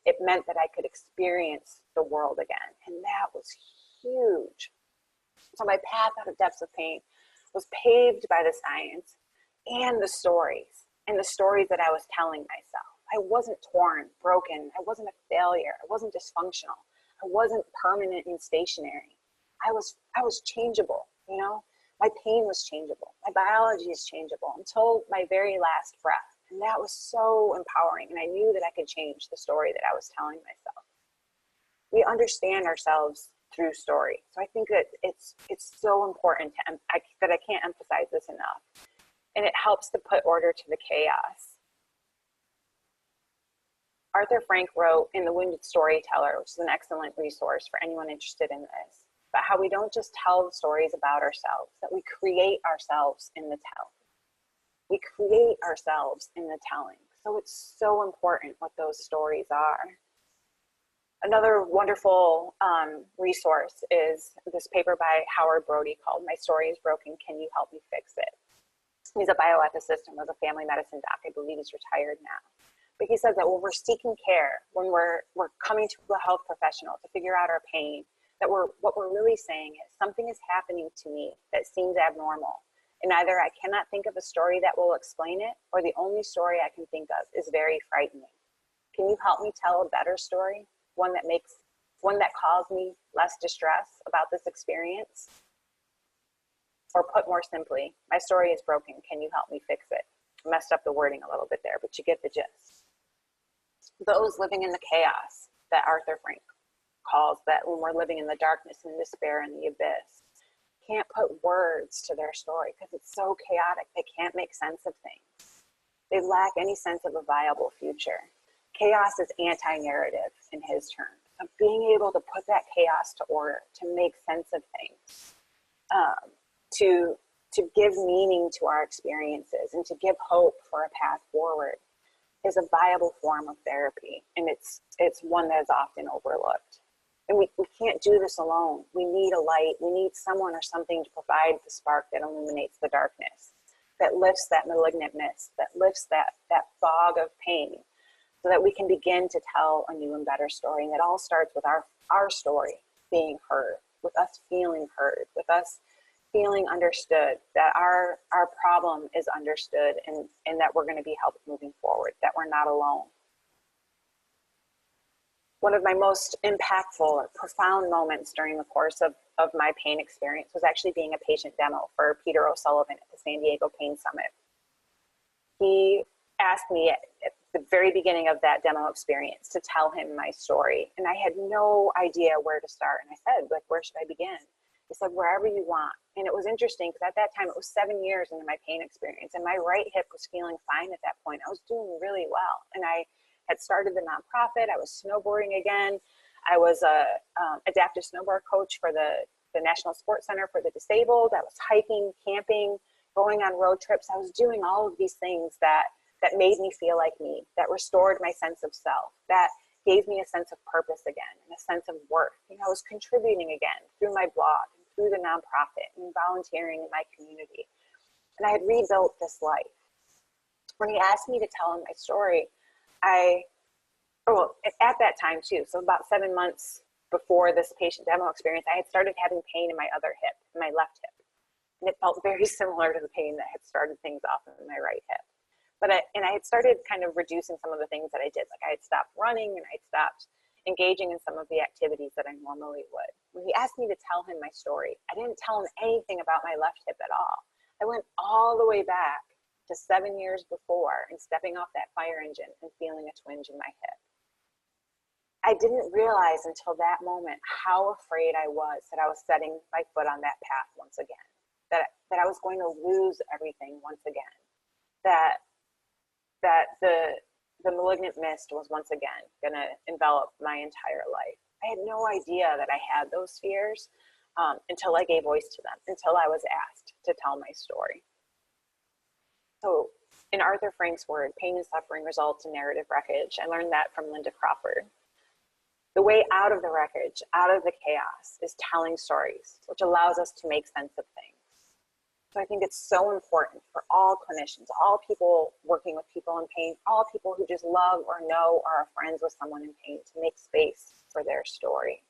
It meant that I could experience the world again. And that was huge. So my path out of depths of pain was paved by the science and the stories that I was telling myself. I wasn't torn, broken. I wasn't a failure. I wasn't dysfunctional. I wasn't permanent and stationary. I was changeable, you know? My pain was changeable. My biology is changeable until my very last breath. And that was so empowering. And I knew that I could change the story that I was telling myself. We understand ourselves through story. So I think that it's so important that I can't emphasize this enough. And it helps to put order to the chaos. Arthur Frank wrote in The Wounded Storyteller, which is an excellent resource for anyone interested in this, about how we don't just tell stories about ourselves, that we create ourselves in the telling. We create ourselves in the telling. So it's so important what those stories are. Another wonderful resource is this paper by Howard Brody called "My Story is Broken, Can You Help Me Fix It?" He's a bioethicist and was a family medicine doc. I believe he's retired now. But he says that when we're seeking care, when we're coming to a health professional to figure out our pain, that what we're really saying is something is happening to me that seems abnormal. And either I cannot think of a story that will explain it, or the only story I can think of is very frightening. Can you help me tell a better story? One that caused me less distress about this experience? Or put more simply, my story is broken. Can you help me fix it? I messed up the wording a little bit there, but you get the gist. Those living in the chaos that Arthur Frank calls, that when we're living in the darkness and despair and the abyss, can't put words to their story because it's so chaotic. They can't make sense of things. They lack any sense of a viable future. Chaos is anti-narrative in his terms. So being able to put that chaos to order, to make sense of things, to give meaning to our experiences and to give hope for a path forward is a viable form of therapy. And it's one that is often overlooked. And we can't do this alone. We need a light. We need someone or something to provide the spark that illuminates the darkness, that lifts that malignant mist, that lifts that fog of pain, so that we can begin to tell a new and better story. And it all starts with our story being heard, with us feeling heard, with us feeling understood, that our problem is understood, and that we're going to be helped moving forward, that we're not alone. One of my most impactful or profound moments during the course of my pain experience was actually being a patient demo for Peter O'Sullivan at the San Diego Pain Summit. He asked me at the very beginning of that demo experience to tell him my story. And I had no idea where to start. And I said, like, where should I begin? He said, wherever you want. And it was interesting because at that time, it was 7 years into my pain experience. And my right hip was feeling fine at that point. I was doing really well. And I had started the nonprofit. I was snowboarding again. I was a adaptive snowboard coach for the National Sports Center for the Disabled. I was hiking, camping, going on road trips. I was doing all of these things that made me feel like me, that restored my sense of self, that gave me a sense of purpose again and a sense of worth. You know, I was contributing again through my blog, and through the nonprofit, and volunteering in my community. And I had rebuilt this life. When he asked me to tell him my story, at that time too, so about 7 months before this patient demo experience, I had started having pain in my other hip, in my left hip. And it felt very similar to the pain that had started things off in my right hip. I had started kind of reducing some of the things that I did. Like I had stopped running and I had stopped engaging in some of the activities that I normally would. When he asked me to tell him my story, I didn't tell him anything about my left hip at all. I went all the way back to 7 years before and stepping off that fire engine and feeling a twinge in my hip. I didn't realize until that moment how afraid I was that I was setting my foot on that path once again, that I was going to lose everything once again, that the malignant mist was once again going to envelop my entire life. I had no idea that I had those fears until I gave voice to them, until I was asked to tell my story. So in Arthur Frank's word, pain and suffering results in narrative wreckage. I learned that from Linda Crawford. The way out of the wreckage, out of the chaos, is telling stories, which allows us to make sense of things. So I think it's so important for all clinicians, all people working with people in pain, all people who just love or know or are friends with someone in pain, to make space for their story.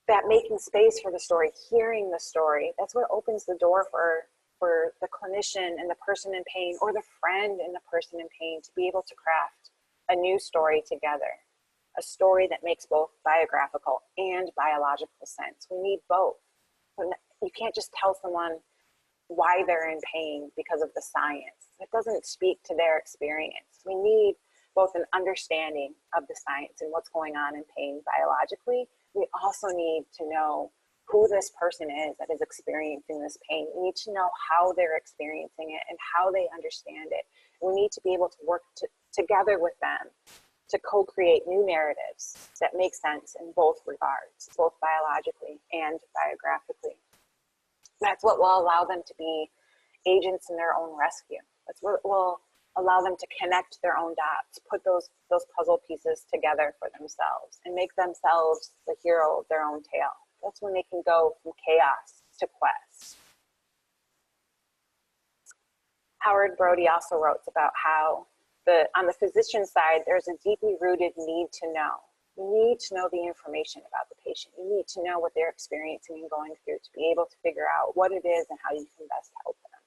That making space for the story, hearing the story, that's what opens the door for the clinician and the person in pain, or the friend and the person in pain, to be able to craft a new story together, a story that makes both biographical and biological sense. We need both. You can't just tell someone why they're in pain because of the science. It doesn't speak to their experience. We need both an understanding of the science and what's going on in pain biologically. We also need to know who this person is that is experiencing this pain. We need to know how they're experiencing it and how they understand it. We need to be able to work together with them to co-create new narratives that make sense in both regards, both biologically and biographically. That's what will allow them to be agents in their own rescue. That's what will allow them to connect their own dots, put those puzzle pieces together for themselves, and make themselves the hero of their own tale. That's when they can go from chaos to quest. Howard Brody also wrote about how on the physician side, there's a deeply rooted need to know. You need to know the information about the patient. You need to know what they're experiencing and going through to be able to figure out what it is and how you can best help them.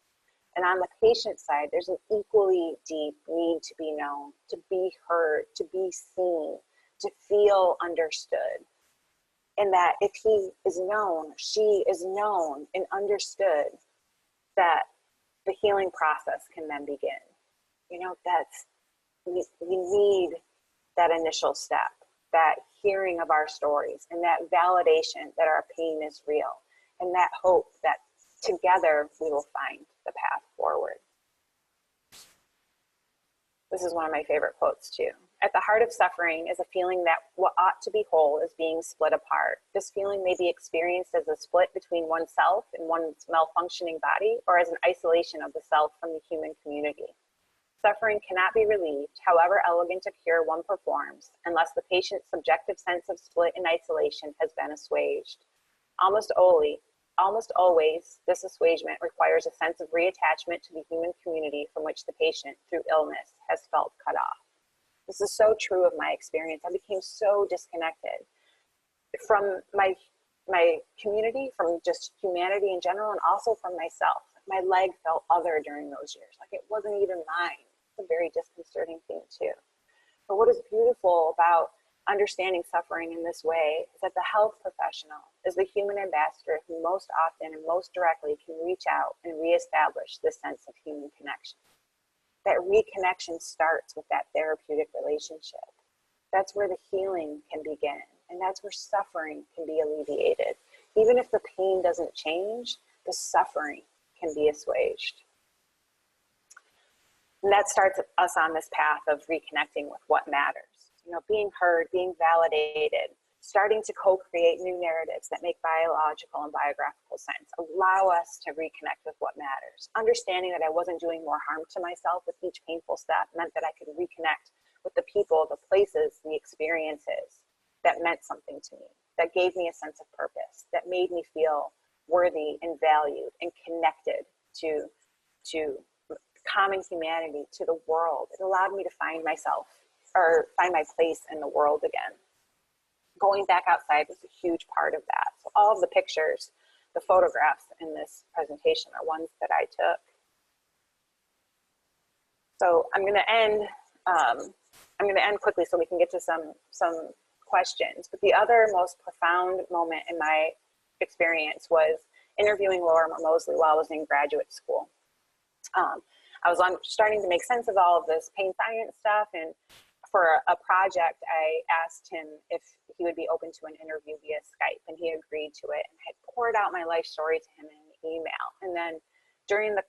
And on the patient side, there's an equally deep need to be known, to be heard, to be seen, to feel understood. And that if he is known, she is known and understood, that the healing process can then begin. You know, that's, we need that initial step, that hearing of our stories, and that validation that our pain is real, and that hope that together we will find the path forward. This is one of my favorite quotes too. At the heart of suffering is a feeling that what ought to be whole is being split apart. This feeling may be experienced as a split between oneself and one's malfunctioning body, or as an isolation of the self from the human community. Suffering cannot be relieved, however elegant a cure one performs, unless the patient's subjective sense of split and isolation has been assuaged. Almost always, this assuagement requires a sense of reattachment to the human community from which the patient, through illness, has felt cut off. This is so true of my experience. I became so disconnected from my community, from just humanity in general, and also from myself. My leg felt other during those years, like it wasn't even mine. It's a very disconcerting thing too. But what is beautiful about understanding suffering in this way is that the health professional is the human ambassador who most often and most directly can reach out and reestablish this sense of human connection. That reconnection starts with that therapeutic relationship. That's where the healing can begin, and that's where suffering can be alleviated. Even if the pain doesn't change, the suffering can be assuaged. And that starts us on this path of reconnecting with what matters. You know, being heard, being validated, starting to co-create new narratives that make biological and biographical sense, allow us to reconnect with what matters. Understanding that I wasn't doing more harm to myself with each painful step meant that I could reconnect with the people, the places, the experiences that meant something to me, that gave me a sense of purpose, that made me feel worthy and valued and connected to common humanity, to the world. It allowed me to find myself, or find my place in the world again. Going back outside was a huge part of that. So all of the pictures, the photographs in this presentation are ones that I took. So I'm going to end quickly so we can get to some questions. But the other most profound moment in my experience was interviewing Laura Mosley while I was in graduate school. I was starting to make sense of all of this pain science stuff, and for a project, I asked him if he would be open to an interview via Skype, and he agreed to it. And I had poured out my life story to him in an email. And then during the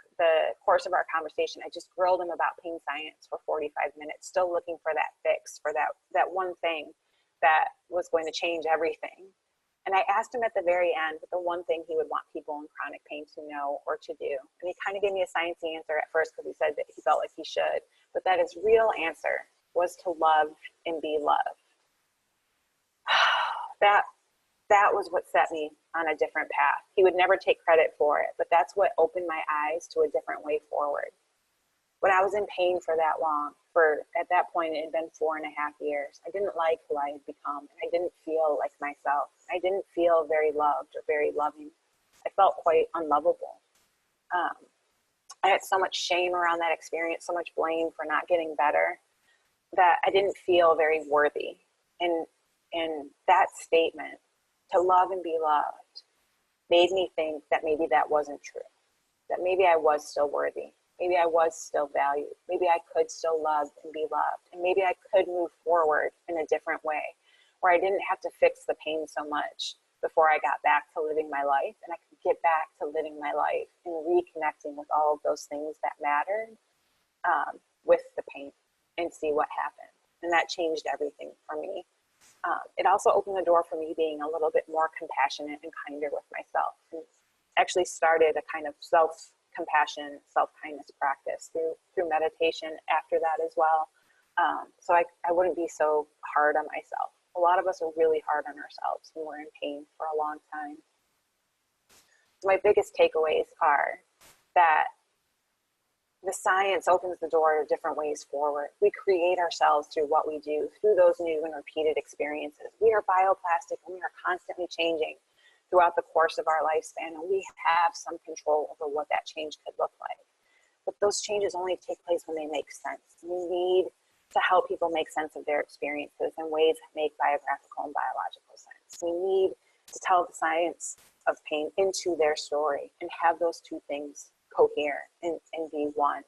course of our conversation, I just grilled him about pain science for 45 minutes, still looking for that fix, for that one thing that was going to change everything. And I asked him at the very end what the one thing he would want people in chronic pain to know or to do. And he kind of gave me a sciencey answer at first because he said that he felt like he should, but that his real answer was to love and be loved. That was what set me on a different path. He would never take credit for it, but that's what opened my eyes to a different way forward. When I was in pain for that long, at that point it had been 4.5 years, I didn't like who I had become, and I didn't feel like myself. I didn't feel very loved or very loving. I felt quite unlovable. I had so much shame around that experience, so much blame for not getting better, that I didn't feel very worthy. And that statement, to love and be loved, made me think that maybe that wasn't true, that maybe I was still worthy, maybe I was still valued, maybe I could still love and be loved, and maybe I could move forward in a different way, where I didn't have to fix the pain so much before I got back to living my life, and I could get back to living my life and reconnecting with all of those things that mattered with the pain, and see what happened. And that changed everything for me. It also opened the door for me being a little bit more compassionate and kinder with myself, and actually started a kind of self-compassion, self-kindness practice through meditation after that as well. So I wouldn't be so hard on myself. A lot of us are really hard on ourselves when we're in pain for a long time. So my biggest takeaways are that the science opens the door to different ways forward. We create ourselves through what we do, through those new and repeated experiences. We are bioplastic, and we are constantly changing throughout the course of our lifespan, and we have some control over what that change could look like. But those changes only take place when they make sense. We need to help people make sense of their experiences in ways that make biographical and biological sense. We need to tell the science of pain into their story and have those two things cohere and be one.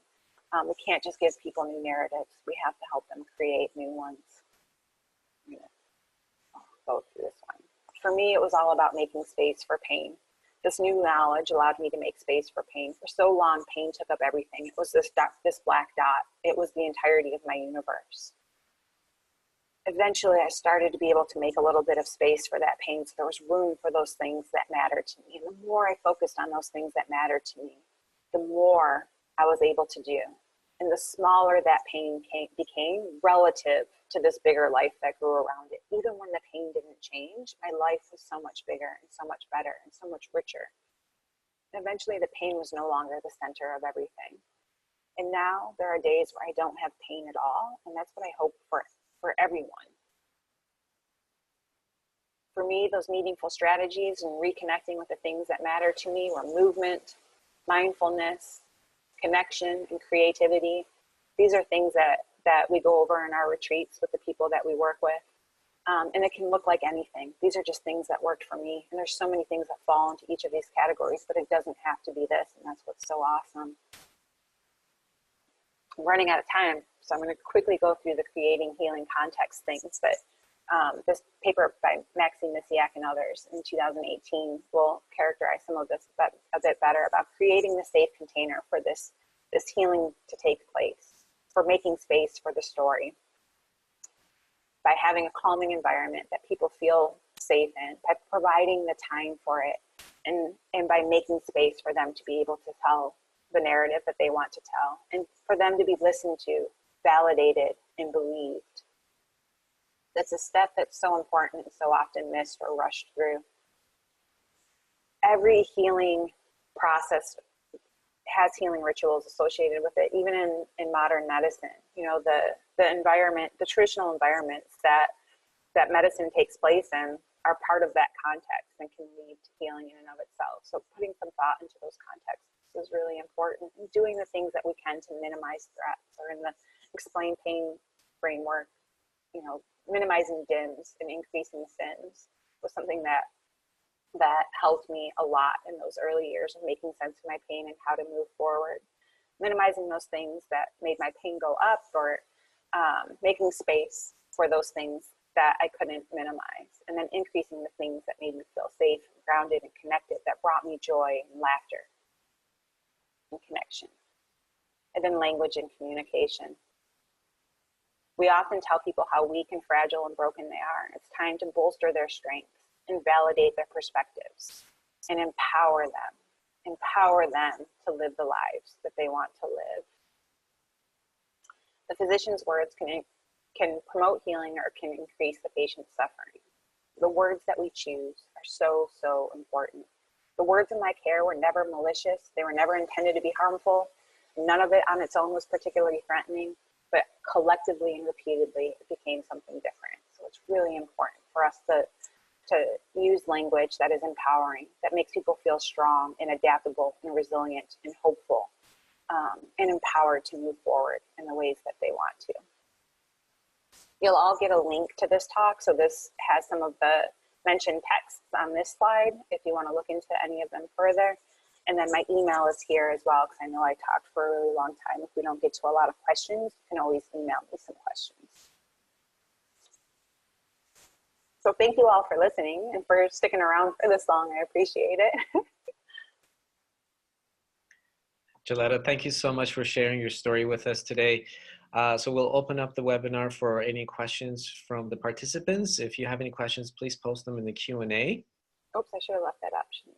We can't just give people new narratives. We have to help them create new ones. I'll go through this one. For me, it was all about making space for pain. This new knowledge allowed me to make space for pain. For so long, pain took up everything. It was this black dot. It was the entirety of my universe. Eventually, I started to be able to make a little bit of space for that pain, so there was room for those things that mattered to me. And the more I focused on those things that mattered to me, the more I was able to do. And the smaller that pain became relative to this bigger life that grew around it. Even when the pain didn't change, my life was so much bigger and so much better and so much richer. And eventually the pain was no longer the center of everything. And now there are days where I don't have pain at all. And that's what I hope for everyone. For me, those meaningful strategies and reconnecting with the things that matter to me were movement, mindfulness, connection, and creativity. These are things that we go over in our retreats with the people that we work with. And it can look like anything. These are just things that worked for me. And there's so many things that fall into each of these categories, but it doesn't have to be this. And that's what's so awesome. I'm running out of time, so I'm going to quickly go through the creating healing context things. But this paper by Maxine Misiak and others in 2018 will characterize some of this a bit better about creating the safe container for this healing to take place, for making space for the story, by having a calming environment that people feel safe in, by providing the time for it, and by making space for them to be able to tell the narrative that they want to tell, and for them to be listened to, validated, and believed. That's a step that's so important and so often missed or rushed through. Every healing process has healing rituals associated with it, even in modern medicine. You know, the environment, the traditional environments that medicine takes place in are part of that context and can lead to healing in and of itself. So putting some thought into those contexts is really important, and doing the things that we can to minimize threats, or in the explain pain framework, you know, minimizing DIMS and increasing SIMS was something that helped me a lot in those early years of making sense of my pain and how to move forward. Minimizing those things that made my pain go up, or making space for those things that I couldn't minimize, and then increasing the things that made me feel safe and grounded and connected, that brought me joy and laughter and connection. And then language and communication. We often tell people how weak and fragile and broken they are. It's time to bolster their strengths and validate their perspectives and empower them to live the lives that they want to live. The physician's words can promote healing or can increase the patient's suffering. The words that we choose are so, so important. The words in my care were never malicious. They were never intended to be harmful. None of it on its own was particularly threatening, but collectively and repeatedly, it became something different. So it's really important for us to use language that is empowering, that makes people feel strong and adaptable and resilient and hopeful, and empowered to move forward in the ways that they want to. You'll all get a link to this talk. So this has some of the mentioned texts on this slide if you want to look into any of them further. And then my email is here as well, because I know I talked for a really long time. If we don't get to a lot of questions, you can always email me some questions. So thank you all for listening and for sticking around for this long. I appreciate it. Joletta, thank you so much for sharing your story with us today. So we'll open up the webinar for any questions from the participants. If you have any questions, please post them in the Q&A. Oops, I should have left that option.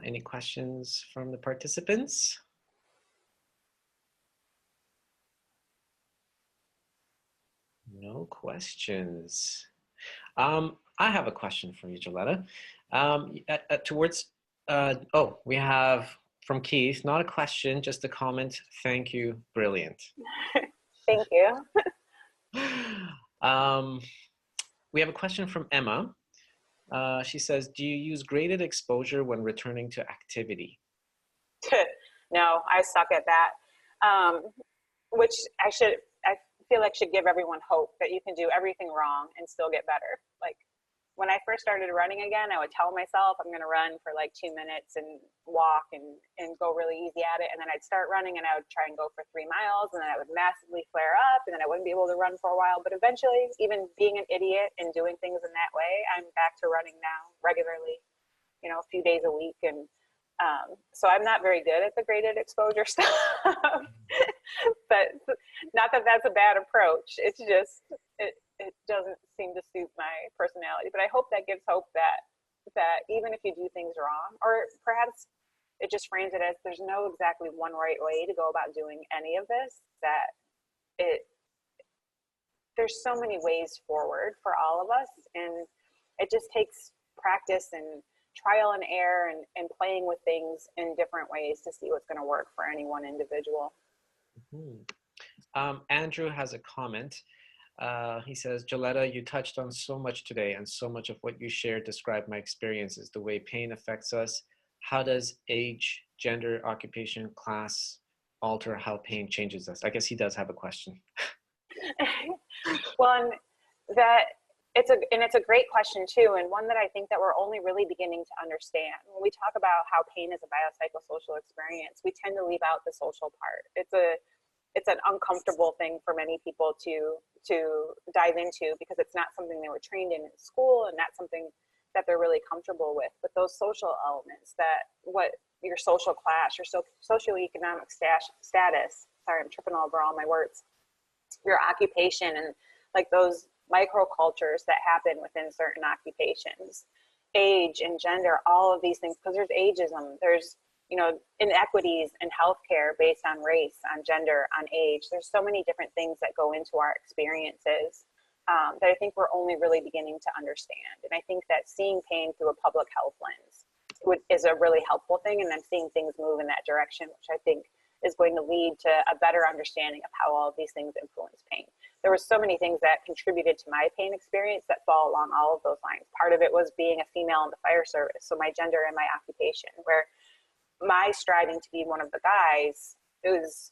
Any questions from the participants? No questions. I have a question for you, Joletta. We have from Keith, not a question, just a comment. Thank you, brilliant. Thank you. We have a question from Emma. She says, do you use graded exposure when returning to activity? No, I suck at that. Which I feel like should give everyone hope that you can do everything wrong and still get better. Like when I first started running again, I would tell myself I'm going to run for like 2 minutes and walk and go really easy at it. And then I'd start running and I would try and go for 3 miles, and then I would massively flare up, and then I wouldn't be able to run for a while. But eventually, even being an idiot and doing things in that way, I'm back to running now regularly, you know, a few days a week. And so I'm not very good at the graded exposure stuff, but not that that's a bad approach. It's just, it doesn't seem to suit my personality, but I hope that gives hope that even if you do things wrong, or perhaps it just frames it as there's no exactly one right way to go about doing any of this, that there's so many ways forward for all of us, and it just takes practice and trial and error and playing with things in different ways to see what's going to work for any one individual. Andrew has a comment. He says, Joletta, you touched on so much today, and so much of what you shared described my experiences, the way pain affects us. How does age, gender, occupation, class alter how pain changes us? I guess he does have a question. Well, it's a great question too, and one that I think that we're only really beginning to understand. When we talk about how pain is a biopsychosocial experience, we tend to leave out the social part. It's an uncomfortable thing for many people to dive into, because it's not something they were trained in school, and not something that they're really comfortable with. But those social elements, that what your social class, your socioeconomic status, sorry, I'm tripping over all my words, your occupation, and like those microcultures that happen within certain occupations, age and gender, all of these things, because there's ageism, there's, you know, inequities in healthcare based on race, on gender, on age. There's so many different things that go into our experiences that I think we're only really beginning to understand. And I think that seeing pain through a public health lens is a really helpful thing. And I'm seeing things move in that direction, which I think is going to lead to a better understanding of how all of these things influence pain. There were so many things that contributed to my pain experience that fall along all of those lines. Part of it was being a female in the fire service, so my gender and my occupation, where my striving to be one of the guys is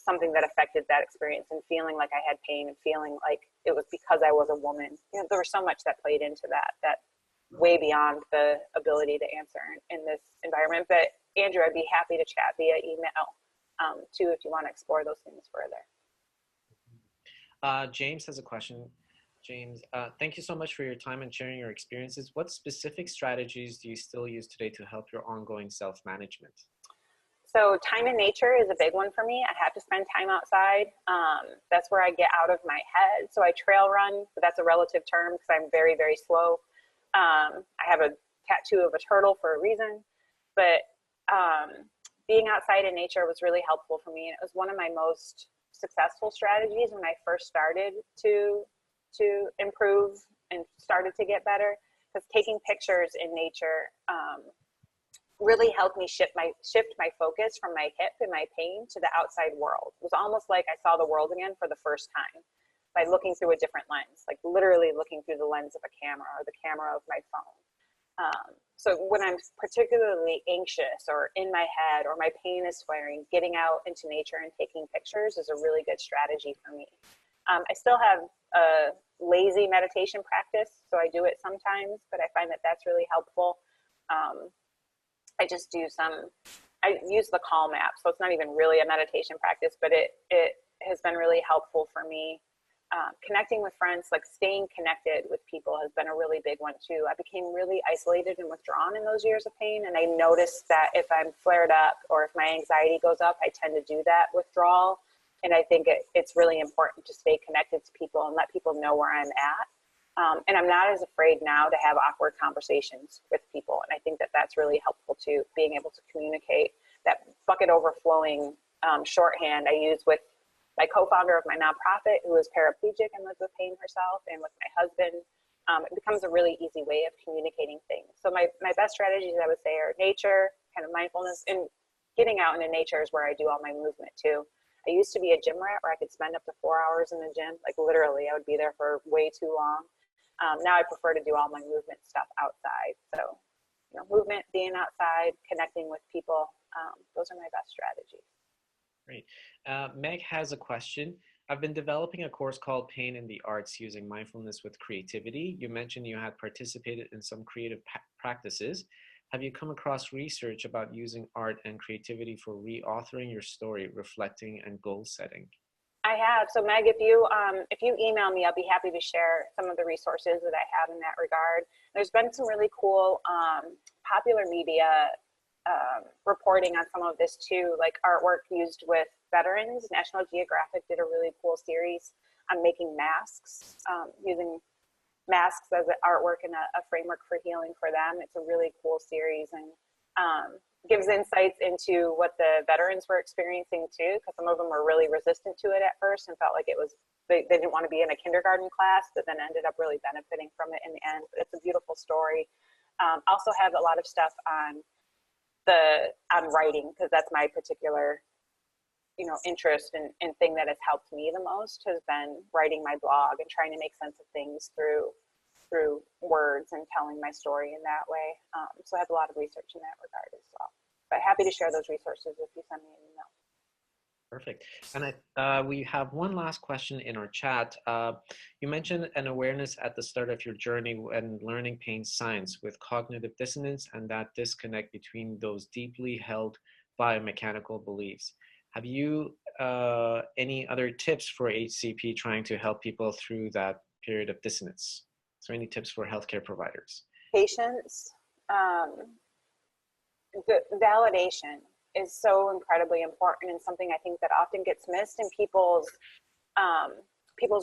something that affected that experience, and feeling like I had pain and feeling like it was because I was a woman. You know, there was so much that played into that way beyond the ability to answer in this environment. But Andrew, I'd be happy to chat via email too, if you want to explore those things further. James has a question. James, thank you so much for your time and sharing your experiences. What specific strategies do you still use today to help your ongoing self-management? So time in nature is a big one for me. I have to spend time outside. That's where I get out of my head. So I trail run, but that's a relative term because I'm very, very slow. I have a tattoo of a turtle for a reason, but being outside in nature was really helpful for me. And it was one of my most successful strategies when I first started to improve and started to get better, because taking pictures in nature really helped me shift my focus from my hip and my pain to the outside world. It was almost like I saw the world again for the first time by looking through a different lens, like literally looking through the lens of a camera or the camera of my phone. So when I'm particularly anxious or in my head or my pain is flaring, getting out into nature and taking pictures is a really good strategy for me. I still have a lazy meditation practice, so I do it sometimes, but I find that that's really helpful. I use the Calm app, so it's not even really a meditation practice, but it has been really helpful for me. Connecting with friends, like staying connected with people, has been a really big one too. I became really isolated and withdrawn in those years of pain, and I noticed that if I'm flared up or if my anxiety goes up, I tend to do that withdrawal. And I think it's really important to stay connected to people and let people know where I'm at. And I'm not as afraid now to have awkward conversations with people. And I think that that's really helpful too, being able to communicate. That bucket overflowing shorthand I use with my co-founder of my nonprofit, who is paraplegic and lives with pain herself, and with my husband. It becomes a really easy way of communicating things. So my best strategies, I would say, are nature, kind of mindfulness, and getting out into nature is where I do all my movement too. I used to be a gym rat where I could spend up to 4 hours in the gym. Like literally, I would be there for way too long. Now I prefer to do all my movement stuff outside. So, you know, movement, being outside, connecting with people, those are my best strategies. Great. Meg has a question. I've been developing a course called Pain in the Arts using mindfulness with creativity. You mentioned you had participated in some creative practices. Have you come across research about using art and creativity for reauthoring your story, reflecting, and goal setting? I have. So Meg, if you email me, I'll be happy to share some of the resources that I have in that regard. There's been some really cool popular media reporting on some of this too, like artwork used with veterans. National Geographic did a really cool series on making masks, using masks as an artwork and a framework for healing for them. It's a really cool series, and gives insights into what the veterans were experiencing too, because some of them were really resistant to it at first and felt like it was, they didn't want to be in a kindergarten class, but then ended up really benefiting from it in the end. But it's a beautiful story. Also have a lot of stuff on writing, because that's my particular interest and thing that has helped me the most has been writing my blog and trying to make sense of things through words and telling my story in that way. So I have a lot of research in that regard as well. But happy to share those resources if you send me an email. Perfect. And we have one last question in our chat. You mentioned an awareness at the start of your journey when learning pain science with cognitive dissonance and that disconnect between those deeply held biomechanical beliefs. Have you any other tips for HCP trying to help people through that period of dissonance? So any tips for healthcare providers? Patience, the validation is so incredibly important, and something I think that often gets missed in people's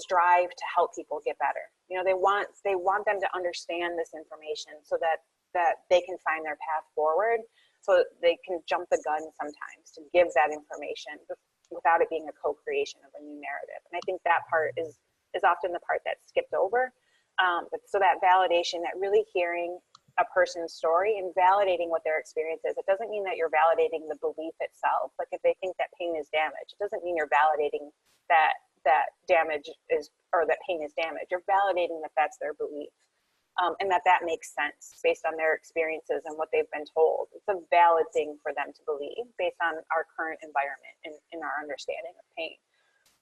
drive to help people get better. They want them to understand this information so that they can find their path forward, so they can jump the gun sometimes to give that information without it being a co-creation of a new narrative. And I think that part is often the part that's skipped over. But so that validation, that really hearing a person's story and validating what their experience is. It doesn't mean that you're validating the belief itself. Like if they think that pain is damage, it doesn't mean you're validating that damage is, or that pain is damage. You're validating that that's their belief. And that makes sense based on their experiences and what they've been told. It's a valid thing for them to believe based on our current environment and in our understanding of pain.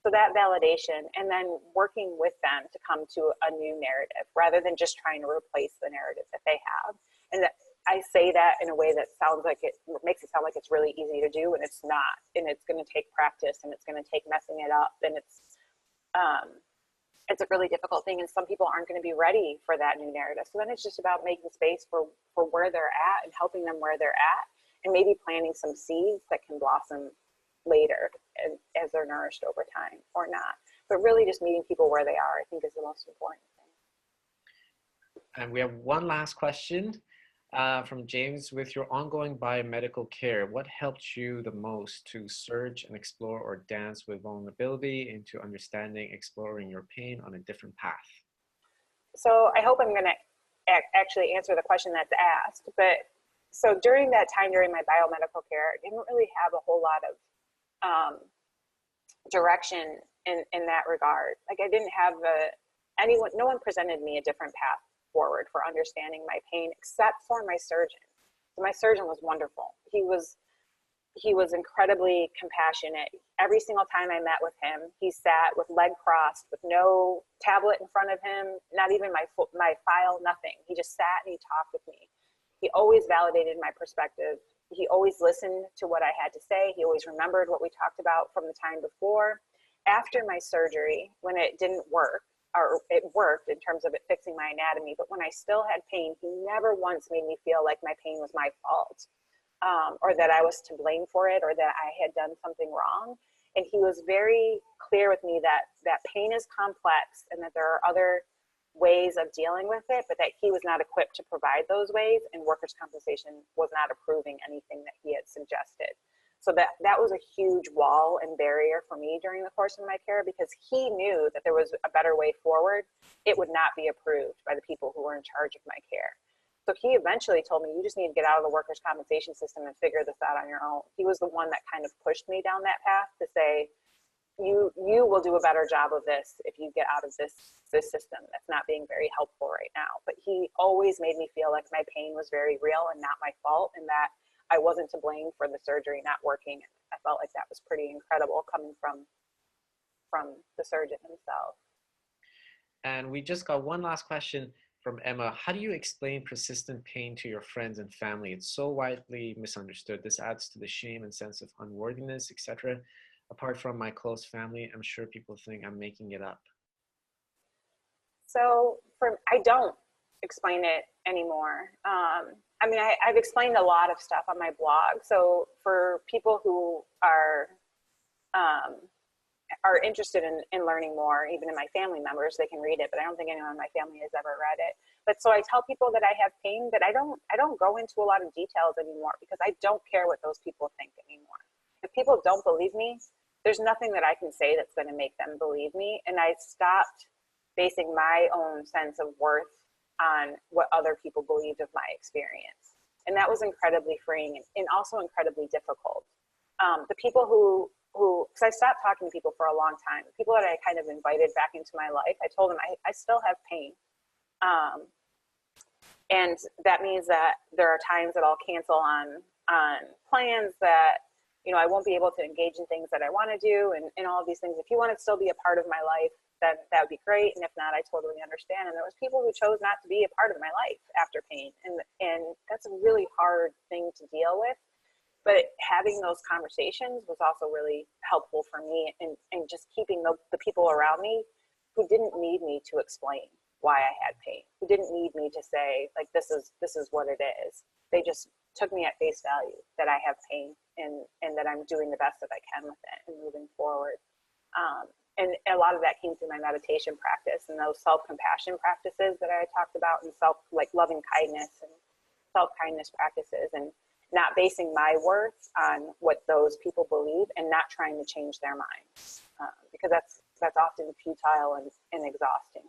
So that validation, and then working with them to come to a new narrative rather than just trying to replace the narrative that they have. And that I say that in a way that sounds like it makes it sound like it's really easy to do, and it's not. And it's going to take practice, and it's going to take messing it up, and it's a really difficult thing, and some people aren't going to be ready for that new narrative. So then it's just about making space for where they're at and helping them where they're at, and maybe planting some seeds that can blossom later as they're nourished over time or not. But really just meeting people where they are, I think, is the most important thing. And we have one last question from James. With your ongoing biomedical care, what helped you the most to surge and explore or dance with vulnerability into understanding, exploring your pain on a different path? So I hope I'm going to actually answer the question that's asked. But so during that time, during my biomedical care, I didn't really have a whole lot of direction in that regard. Like I didn't have no one presented me a different path forward for understanding my pain except for my surgeon. So my surgeon was wonderful. He was incredibly compassionate. Every single time I met with him, he sat with leg crossed, with no tablet in front of him, not even my file, nothing. He just sat and he talked with me. He always validated my perspective. He always listened to what I had to say. He always remembered what we talked about from the time before. After my surgery, when it didn't work, or it worked in terms of it fixing my anatomy, but when I still had pain, he never once made me feel like my pain was my fault, or that I was to blame for it, or that I had done something wrong. And he was very clear with me that pain is complex and that there are other ways of dealing with it, but that he was not equipped to provide those ways, and workers' compensation was not approving anything that he had suggested. So that was a huge wall and barrier for me during the course of my care, because he knew that there was a better way forward. It would not be approved by the people who were in charge of my care. So he eventually told me, you just need to get out of the workers' compensation system and figure this out on your own. He was the one that kind of pushed me down that path to say, you will do a better job of this if you get out of this system that's not being very helpful right now. But he always made me feel like my pain was very real and not my fault, and that I wasn't to blame for the surgery not working. I felt like that was pretty incredible coming from from the surgeon himself. And we just got one last question from Emma. How do you explain persistent pain to your friends and family? It's so widely misunderstood. This adds to the shame and sense of unworthiness, etc. Apart from my close family, I'm sure people think I'm making it up. So I don't explain it anymore. I mean, I've explained a lot of stuff on my blog. So for people who are interested in learning more, even in my family members, they can read it, but I don't think anyone in my family has ever read it. But so I tell people that I have pain, but I don't go into a lot of details anymore because I don't care what those people think anymore. If people don't believe me, there's nothing that I can say that's going to make them believe me. And I stopped basing my own sense of worth on what other people believed of my experience. And that was incredibly freeing and also incredibly difficult. The people because I stopped talking to people for a long time, the people that I kind of invited back into my life, I told them I still have pain. And that means that there are times that I'll cancel on plans that, you know, I won't be able to engage in things that I want to do and all of these things. If you want to still be a part of my life, then that would be great. And if not, I totally understand. And there was people who chose not to be a part of my life after pain. And that's a really hard thing to deal with. But having those conversations was also really helpful for me and just keeping the people around me who didn't need me to explain why I had pain, who didn't need me to say, like, this is what it is. They just took me at face value that I have pain and that I'm doing the best that I can with it and moving forward. And a lot of that came through my meditation practice and those self-compassion practices that I talked about, and like loving kindness and self-kindness practices, and not basing my worth on what those people believe and not trying to change their minds, because that's often futile and exhausting.